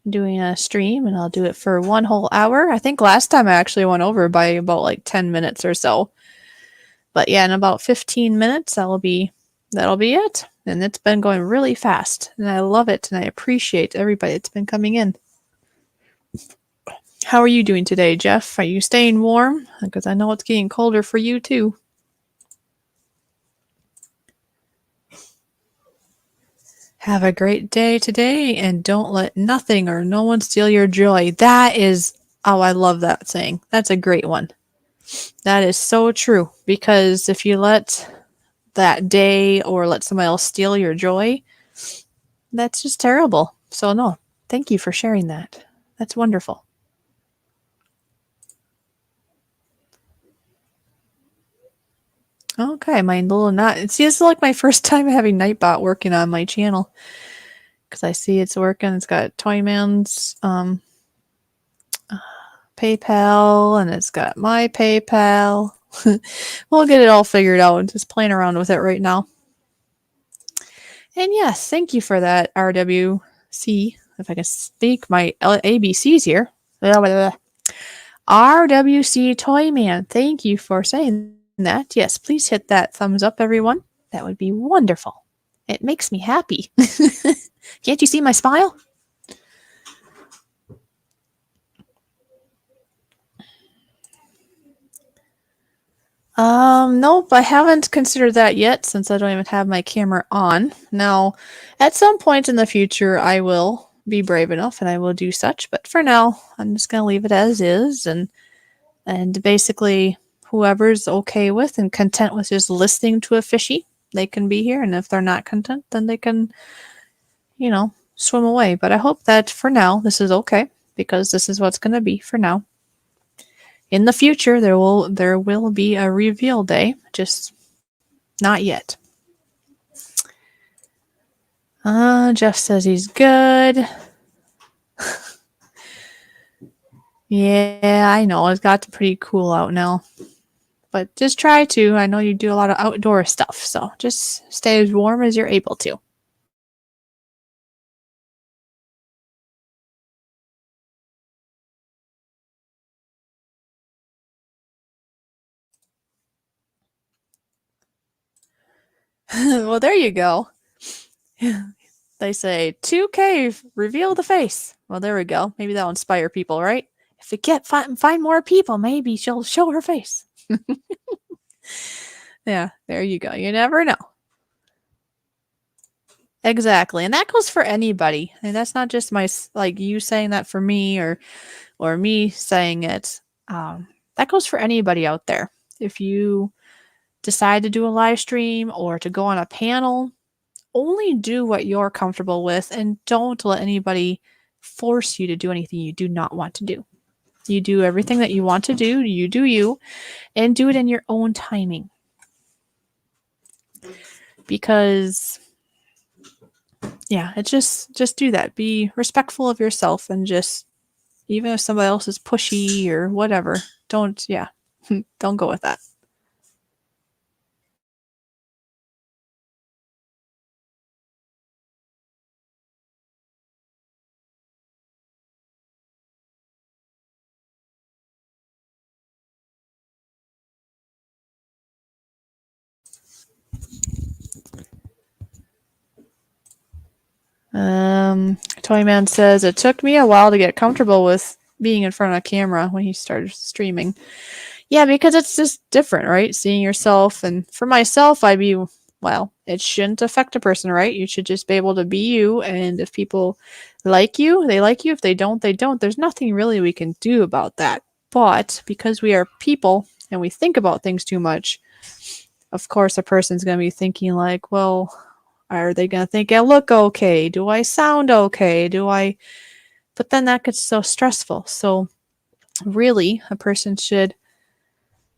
Doing a stream, and I'll do it for 1 whole hour. I think last time I actually went over by about like 10 minutes or so. But yeah, in about 15 minutes, that'll be it. And it's been going really fast, and I love it, and I appreciate everybody that's been coming in. How are you doing today, Jeff? Are you staying warm? Because I know it's getting colder for you too. Have a great day today and don't let nothing or no one steal your joy. That is, oh, I love that saying. That's a great one. That is so true because if you let that day or let somebody else steal your joy, that's just terrible. So, no, thank you for sharing that. That's wonderful. Okay, my little not. See, this is like my first time having Nightbot working on my channel because I see it's working. It's got Toyman's PayPal and it's got my PayPal. We'll get it all figured out. Just playing around with it right now. And yes, thank you for that, RWC. If I can speak my ABCs here. RWC Toyman. Thank you for saying that. Yes, please hit that thumbs up, everyone. That would be wonderful. It makes me happy. Can't you see my smile? Nope, I haven't considered that yet since I don't even have my camera on. Now, at some point in the future, I will be brave enough and I will do such, but for now, I'm just gonna leave it as is and basically whoever's okay with and content with just listening to a fishy, they can be here, and if they're not content, then they can, swim away. But I hope that for now this is okay because this is what's gonna be for now. In the future, there will be a reveal day, just not yet. Jeff says he's good. Yeah, I know. It's got pretty cool out now. But just try to. I know you do a lot of outdoor stuff, so just stay as warm as you're able to. Well, there you go. They say 2K, reveal the face. Well, there we go. Maybe that'll inspire people, right? If we get find more people, maybe she'll show her face. Yeah, there you go. You never know. Exactly. And that goes for anybody. And that's not just like you saying that for me or me saying it. That goes for anybody out there. If you decide to do a live stream or to go on a panel, only do what you're comfortable with and don't let anybody force you to do anything you do not want to do. You do everything that you want to do, you do you, and do it in your own timing. Because yeah, it's just do that. Be respectful of yourself and just even if somebody else is pushy or whatever, don't don't go with that. Toyman says it took me a while to get comfortable with being in front of a camera when he started streaming. Yeah, because it's just different, right? Seeing yourself, and for myself, it shouldn't affect a person, right? You should just be able to be you, and if people like you, they like you. If they don't, they don't. There's nothing really we can do about that. But because we are people and we think about things too much, of course, a person's going to be thinking like, well, are they going to think I look okay? Do I sound okay? But then that gets so stressful. So really, a person should,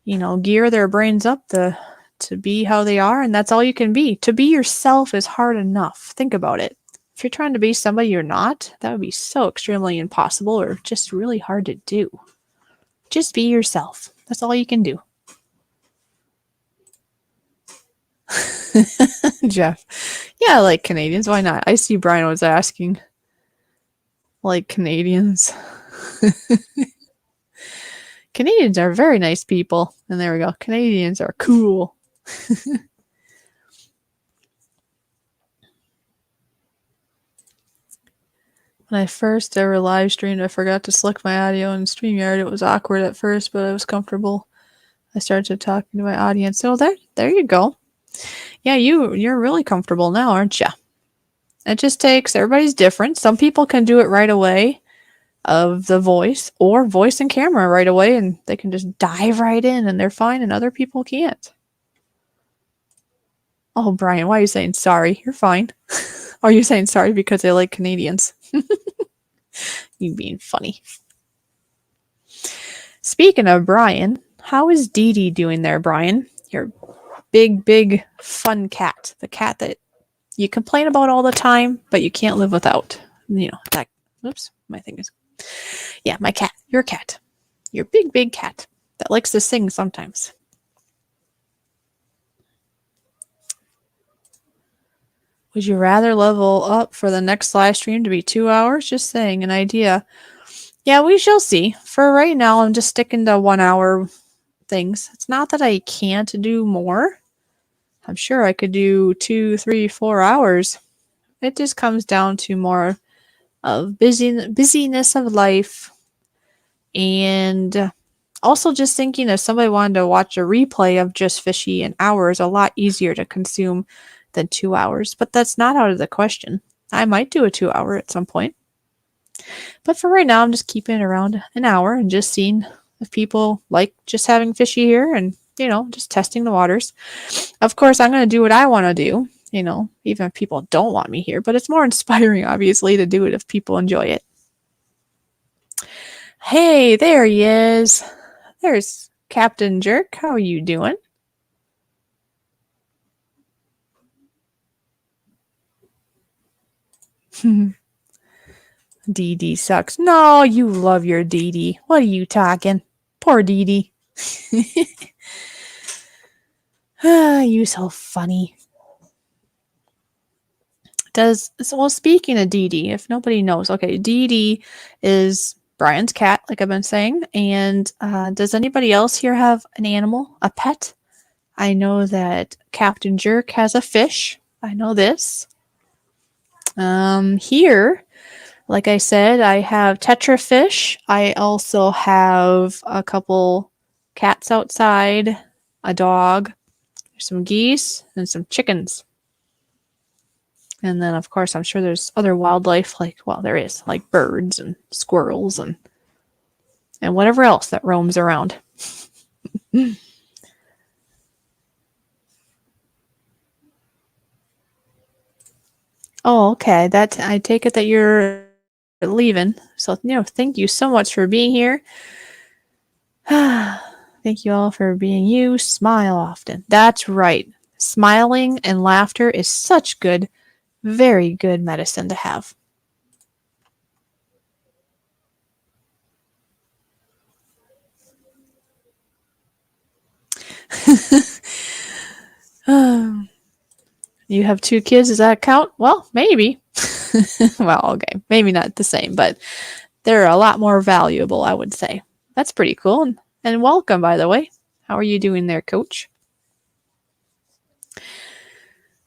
gear their brains up to be how they are, and that's all you can be. To be yourself is hard enough. Think about it. If you're trying to be somebody you're not, that would be so extremely impossible or just really hard to do. Just be yourself. That's all you can do. Jeff. Yeah, I like Canadians. Why not? I see Brian was asking. Like Canadians. Canadians are very nice people. And there we go. Canadians are cool. When I first ever live streamed, I forgot to select my audio in StreamYard. It was awkward at first, but I was comfortable. I started talking to my audience. So there you go. Yeah, you're really comfortable now, aren't you? It just takes, everybody's different. Some people can do it right away of the voice or voice and camera right away and they can just dive right in and they're fine and other people can't. Oh, Brian, why are you saying sorry? You're fine. Are you saying sorry because I like Canadians? You being funny. Speaking of Brian, how is Dee Dee doing there, Brian? Your big, fun cat. The cat that you complain about all the time, but you can't live without. You know, that, oops, my thing is, yeah, my cat, your cat. Your big cat that likes to sing sometimes. Would you rather level up for the next live stream to be 2 hours? Just saying, an idea. Yeah, we shall see. For right now, I'm just sticking to 1 hour things. It's not that I can't do more. I'm sure I could do 2, 3, 4 hours. It just comes down to more of busyness of life. And also just thinking if somebody wanted to watch a replay of just Fishy, an hour is a lot easier to consume than 2 hours. But that's not out of the question. I might do a 2 hour at some point. But for right now, I'm just keeping it around an hour and just seeing if people like just having Fishy here and, you know, just testing the waters. Of course, I'm going to do what I want to do, you know, even if people don't want me here. But it's more inspiring, obviously, to do it if people enjoy it. Hey, there he is. There's Captain Jerk. How are you doing? Dee Dee sucks. No, you love your Dee Dee. What are you talking? Poor Dee Dee. You so funny. Well, speaking of Dee Dee, if nobody knows, okay, Dee Dee is Brian's cat, like I've been saying. And does anybody else here have an animal, a pet? I know that Captain Jerk has a fish. I know this. Here, like I said, I have tetra fish. I also have a couple cats outside, a dog, some geese, and some chickens. And then, of course, I'm sure there's other wildlife, like, well, there is, like birds and squirrels and whatever else that roams around. Oh, okay. That I take it that you're leaving. So, you know, thank you so much for being here. Thank you all for being you. Smile often. That's right. Smiling and laughter is such good, very good medicine to have. You have 2 kids. Does that count? Well, maybe. Well, okay. Maybe not the same, but they're a lot more valuable, I would say. That's pretty cool. And welcome, by the way. How are you doing there, Coach?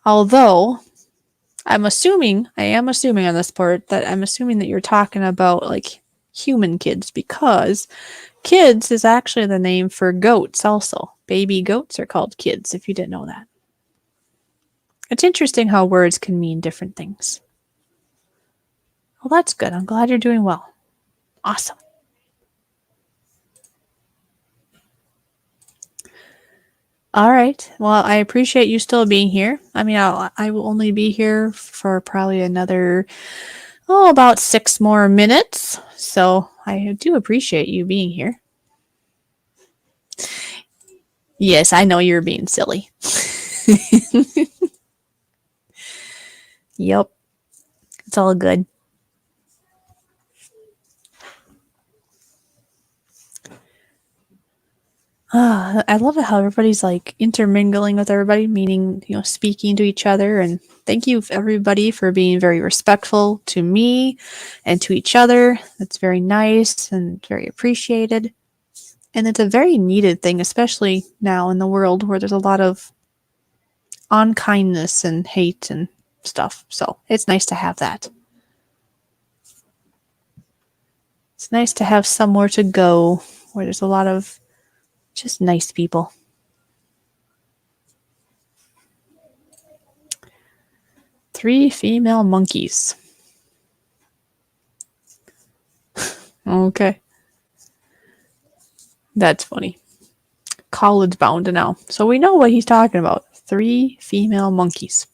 Although, I am assuming on this part that I'm assuming that you're talking about like human kids because kids is actually the name for goats also. Baby goats are called kids, if you didn't know that. It's interesting how words can mean different things. Well, that's good. I'm glad you're doing well. Awesome. All right. Well, I appreciate you still being here. I mean, I will only be here for probably another, about 6 more minutes. So I do appreciate you being here. Yes, I know you're being silly. Yep. It's all good. I love it how everybody's like intermingling with everybody, meaning, you know, speaking to each other. And thank you, everybody, for being very respectful to me and to each other. That's very nice and very appreciated. And it's a very needed thing, especially now in the world where there's a lot of unkindness and hate and stuff. So it's nice to have that. It's nice to have somewhere to go where there's a lot of just nice people. 3 female monkeys. Okay. That's funny. College bound now. So we know what he's talking about. 3 female monkeys.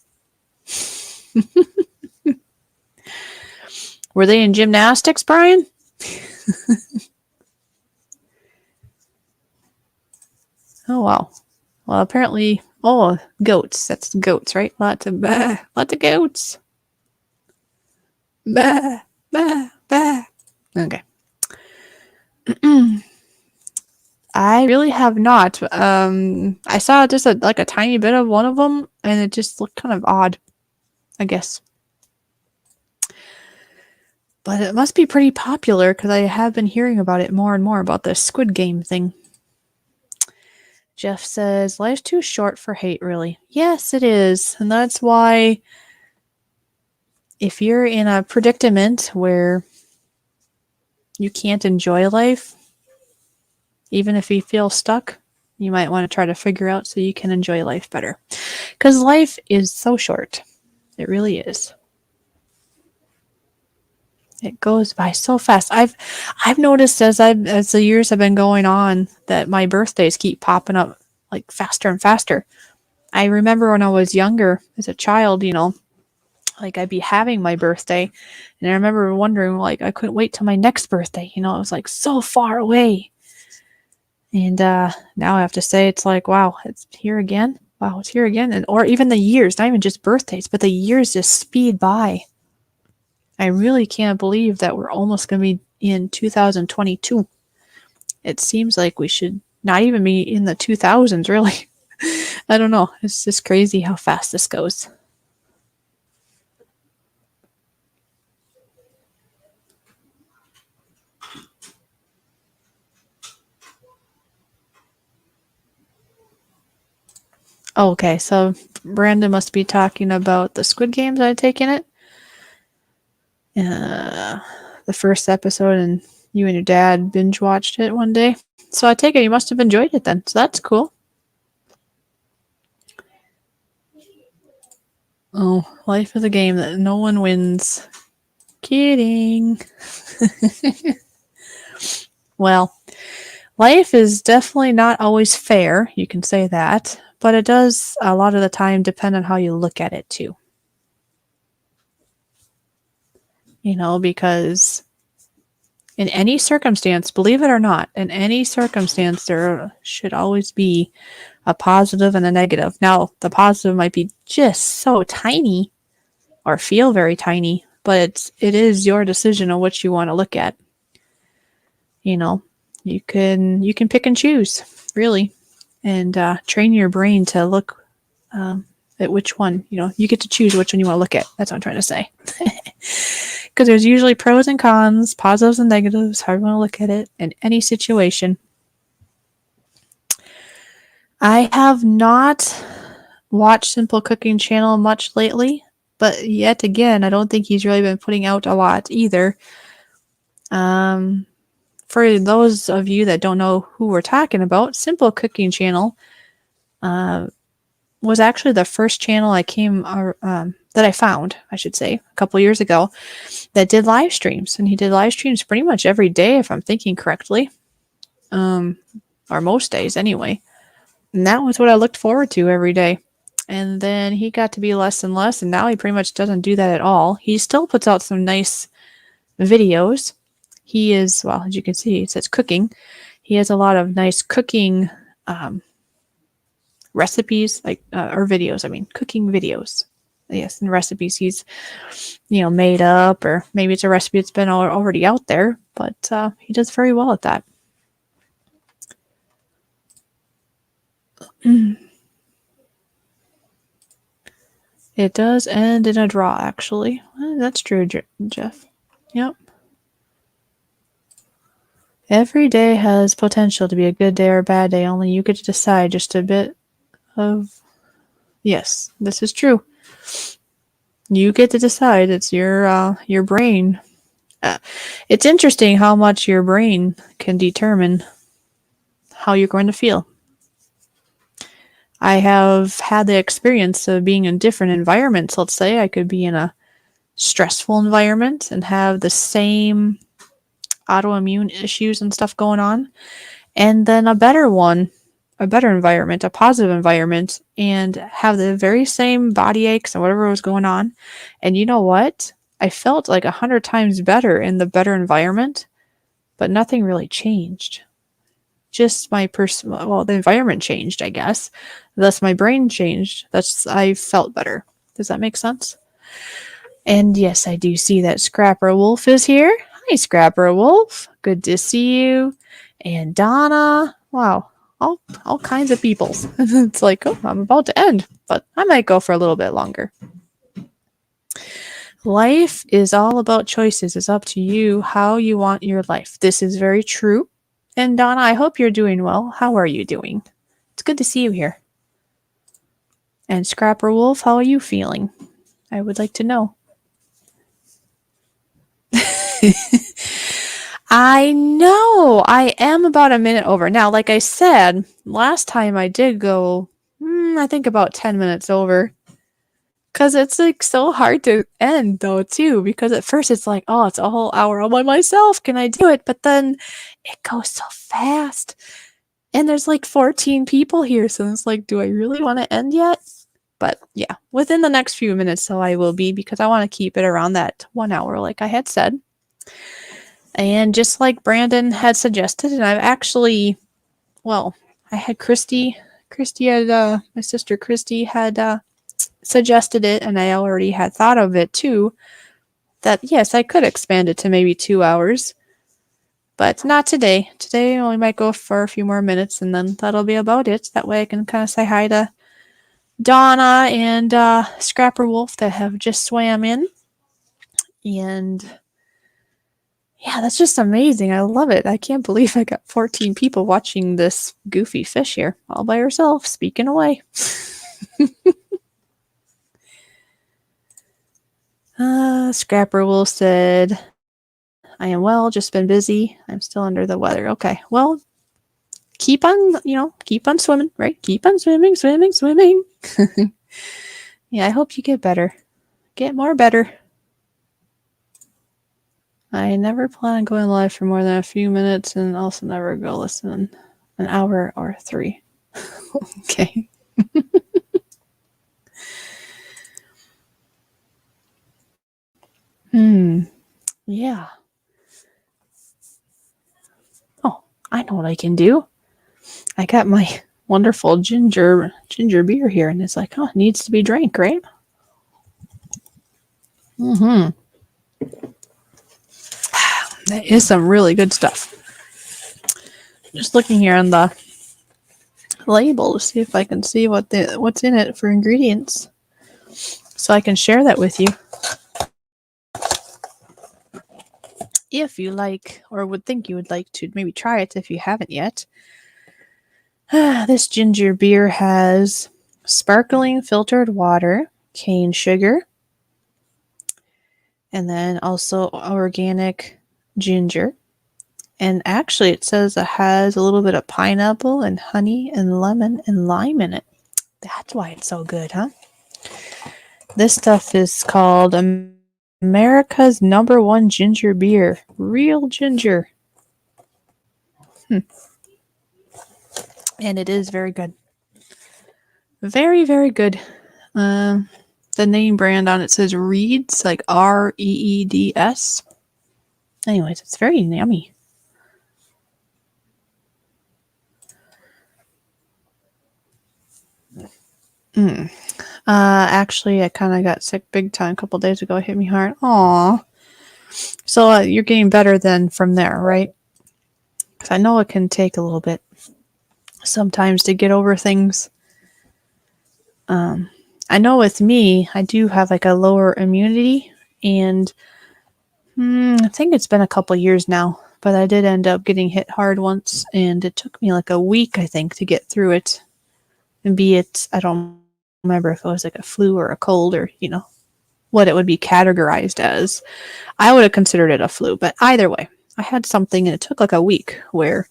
Were they in gymnastics, Brian? Oh, wow. Well, apparently, goats. That's goats, right? Lots of goats. Bah, bah, bah. Okay. I really have not. I saw just a tiny bit of one of them, and it just looked kind of odd, I guess. But it must be pretty popular because I have been hearing about it more and more about the Squid Game thing. Jeff says, life's too short for hate, really. Yes, it is. And that's why if you're in a predicament where you can't enjoy life, even if you feel stuck, you might want to try to figure out so you can enjoy life better. Because life is so short. It really is. It goes by so fast. I've noticed as the years have been going on that my birthdays keep popping up like faster and faster. I remember when I was younger as a child, like I'd be having my birthday, and I remember wondering like I couldn't wait till my next birthday. It was like so far away. And now I have to say it's like, wow, it's here again. Wow, it's here again. And or even the years, not even just birthdays, but the years just speed by. I really can't believe that we're almost going to be in 2022. It seems like we should not even be in the 2000s, really. I don't know. It's just crazy how fast this goes. Okay, so Brandon must be talking about the Squid Games I'd taken it. The first episode, and you and your dad binge watched it one day. So I take it you must have enjoyed it then. So that's cool. Oh, life is a game that no one wins. Kidding. Well, life is definitely not always fair. You can say that. But it does a lot of the time depend on how you look at it too. Because in any circumstance, believe it or not, in any circumstance, there should always be a positive and a negative. Now, the positive might be just so tiny or feel very tiny, but it is your decision on what you want to look at. You can pick and choose, really, and train your brain to look at which one, you get to choose which one you want to look at. That's what I'm trying to say. Because there's usually pros and cons, positives and negatives, however you want to look at it in any situation. I have not watched Simple Cooking Channel much lately, but yet again, I don't think he's really been putting out a lot either. For those of you that don't know who we're talking about, Simple Cooking Channel was actually the first channel that I found, I should say, a couple years ago, that did live streams. And he did live streams pretty much every day, if I'm thinking correctly, or most days anyway. And that was what I looked forward to every day. And then he got to be less and less, and now he pretty much doesn't do that at all. He still puts out some nice videos. He is, well, as you can see, it says cooking. He has a lot of nice cooking recipes, or videos. I mean, cooking videos. Yes, and recipes he's, made up, or maybe it's a recipe that's been already out there, but he does very well at that. It does end in a draw, actually. That's true, Jeff. Yep. Every day has potential to be a good day or a bad day, only you get to decide just a bit of... Yes, this is true. You get to decide. It's your brain. It's interesting how much your brain can determine how you're going to feel. I have had the experience of being in different environments. Let's say I could be in a stressful environment and have the same autoimmune issues and stuff going on, and then a better one, a better environment, a positive environment, and have the very same body aches and whatever was going on. And you know what? I felt like 100 times better in the better environment, but nothing really changed. Just my personal, well, the environment changed, I guess. Thus, my brain changed. I felt better. Does that make sense? And yes, I do see that Scrapper Wolf is here. Hi, Scrapper Wolf. Good to see you. And Donna. Wow, all kinds of people. It's like, oh, I'm about to end, but I might go for a little bit longer. Life is all about choices. It's up to you how you want your life. This is very true. And Donna, I hope you're doing well. How are you doing? It's good to see you here. And Scrapper Wolf, how are you feeling? I would like to know. I know. I am about a minute over. Now, like I said, last time I did go, I think about 10 minutes over. Because it's like so hard to end though too, because at first it's like, oh, it's a whole hour all by myself. Can I do it? But then it goes so fast. And there's like 14 people here. So it's like, do I really want to end yet? But yeah, within the next few minutes, so I will be, because I want to keep it around that 1 hour, like I had said. And just like Brandon had suggested, and I've actually, well, I had Christy had, my sister Christy had suggested it, and I already had thought of it too, that yes, I could expand it to maybe 2 hours, but not today. Today I only might go for a few more minutes, and then that'll be about it. That way I can kind of say hi to Donna and Scrapper Wolf that have just swam in. And yeah, that's just amazing. I love it. I can't believe I got 14 people watching this goofy fish here all by herself, speaking away. Scrapper Wolf said, I am well, just been busy. I'm still under the weather. Okay, well, keep on swimming, right? Keep on swimming. Yeah, I hope you get better. Get more better. I never plan on going live for more than a few minutes, and also never go listen an hour or 3. Okay. Yeah. Oh, I know what I can do. I got my wonderful ginger beer here, and it's like, oh, it needs to be drank, right? That is some really good stuff. Just looking here on the label to see if I can see what's in it for ingredients, so I can share that with you. If you like, or would think you would like to maybe try it if you haven't yet. This ginger beer has sparkling filtered water, cane sugar, and then also organic ginger. And actually it says it has a little bit of pineapple and honey and lemon and lime in it. That's why it's so good, huh? This stuff is called America's #1 ginger beer. Real ginger. And it is very good. Very, very good. The name brand on it says Reeds, like Reeds. Anyways, it's very yummy. Actually, I kind of got sick big time a couple days ago. It hit me hard. Aw. So you're getting better then from there, right? Because I know it can take a little bit sometimes to get over things. I know with me, I do have like a lower immunity, and I think it's been a couple years now, but I did end up getting hit hard once, and it took me like a week, I think, to get through it. And I don't remember if it was like a flu or a cold, or what it would be categorized as. I would have considered it a flu, but either way, I had something, and it took like a week where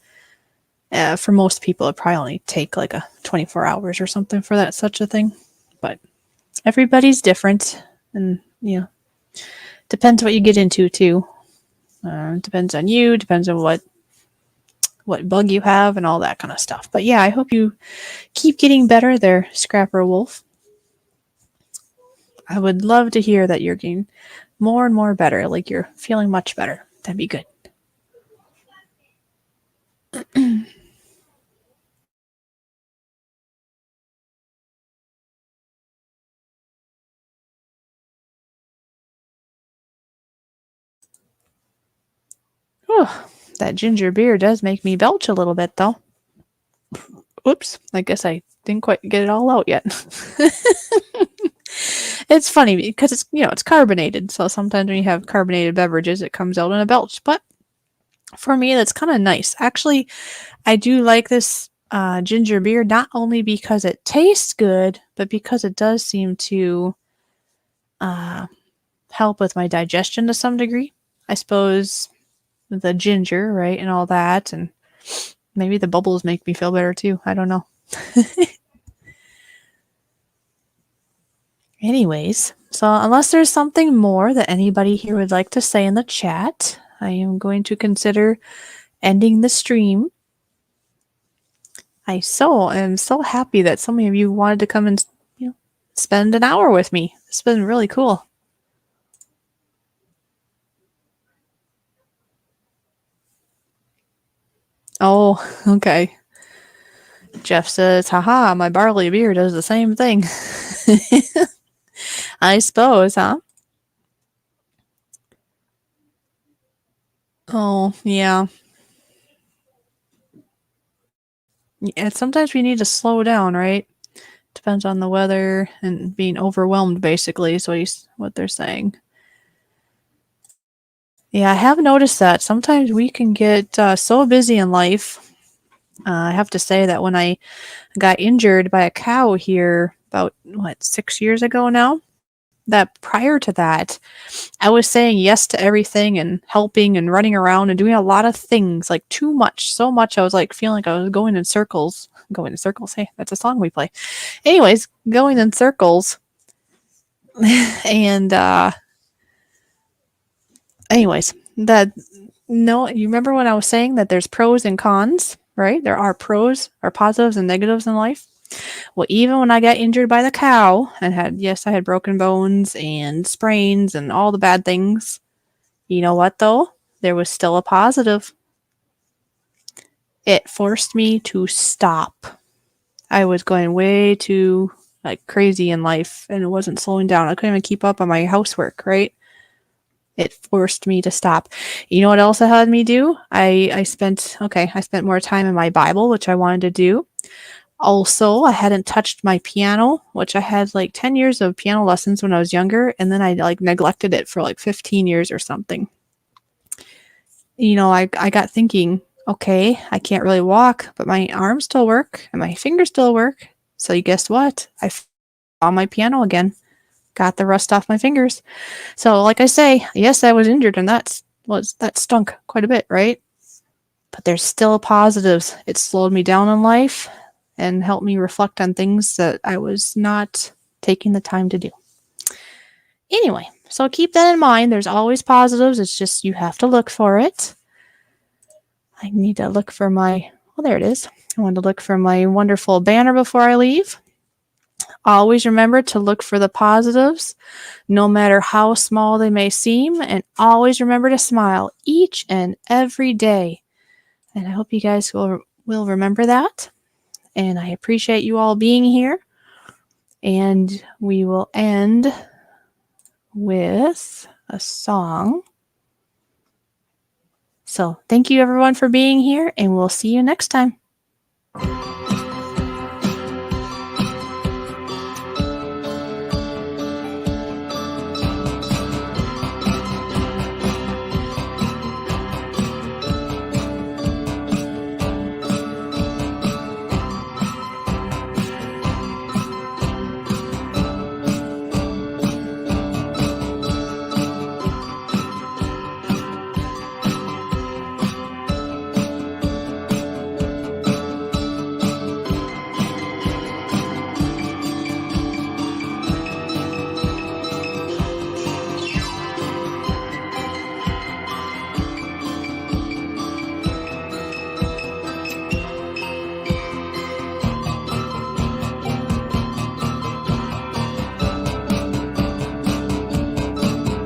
For most people, it probably only take like a 24 hours or something for that such a thing. But everybody's different, and depends what you get into too. Depends on you. Depends on what bug you have and all that kind of stuff. But yeah, I hope you keep getting better there, Scrapper Wolf. I would love to hear that you're getting more and more better, like you're feeling much better. That'd be good. Oh, that ginger beer does make me belch a little bit, though. Oops, I guess I didn't quite get it all out yet. It's funny because it's carbonated, so sometimes when you have carbonated beverages, it comes out in a belch. But for me, that's kind of nice. Actually, I do like this ginger beer not only because it tastes good, but because it does seem to help with my digestion to some degree. I suppose the ginger, right, and all that, and maybe the bubbles make me feel better too. I don't know. Anyways, so unless there's something more that anybody here would like to say in the chat, I am going to consider ending the stream. I am so happy that so many of you wanted to come and spend an hour with me. It's been really cool. Oh, okay. Jeff says, haha, my barley beer does the same thing. I suppose, huh? Oh, yeah. Yeah, sometimes we need to slow down, right? Depends on the weather and being overwhelmed, basically, is what they're saying. Yeah, I have noticed that. Sometimes we can get so busy in life. I have to say that when I got injured by a cow here about, 6 years ago now, that prior to that, I was saying yes to everything and helping and running around and doing a lot of things, like too much, so much. I was like feeling like I was going in circles. Going in circles. Hey, that's a song we play. Anyways, going in circles. And anyways, you remember when I was saying that there's pros and cons, right? There are pros or positives and negatives in life. Well, even when I got injured by the cow and I had broken bones and sprains and all the bad things. You know what though? There was still a positive. It forced me to stop. I was going way too crazy in life and it wasn't slowing down. I couldn't even keep up on my housework, right? It forced me to stop. You know what else it had me do? I spent more time in my Bible, which I wanted to do. Also, I hadn't touched my piano, which I had 10 years of piano lessons when I was younger, and then I neglected it for 15 years or something. I got thinking, okay, I can't really walk, but my arms still work and my fingers still work. So you guess what? I found my piano again. Got the rust off my fingers. So like I say, yes, I was injured and that stunk quite a bit, right? But there's still positives. It slowed me down in life and helped me reflect on things that I was not taking the time to do. Anyway, so keep that in mind. There's always positives. It's just you have to look for it. I need to look for there it is. I want to look for my wonderful banner before I leave. Always remember to look for the positives, no matter how small they may seem, and always remember to smile each and every day. And I hope you guys will remember that. And I appreciate you all being here. And we will end with a song. So thank you everyone for being here, and we'll see you next time.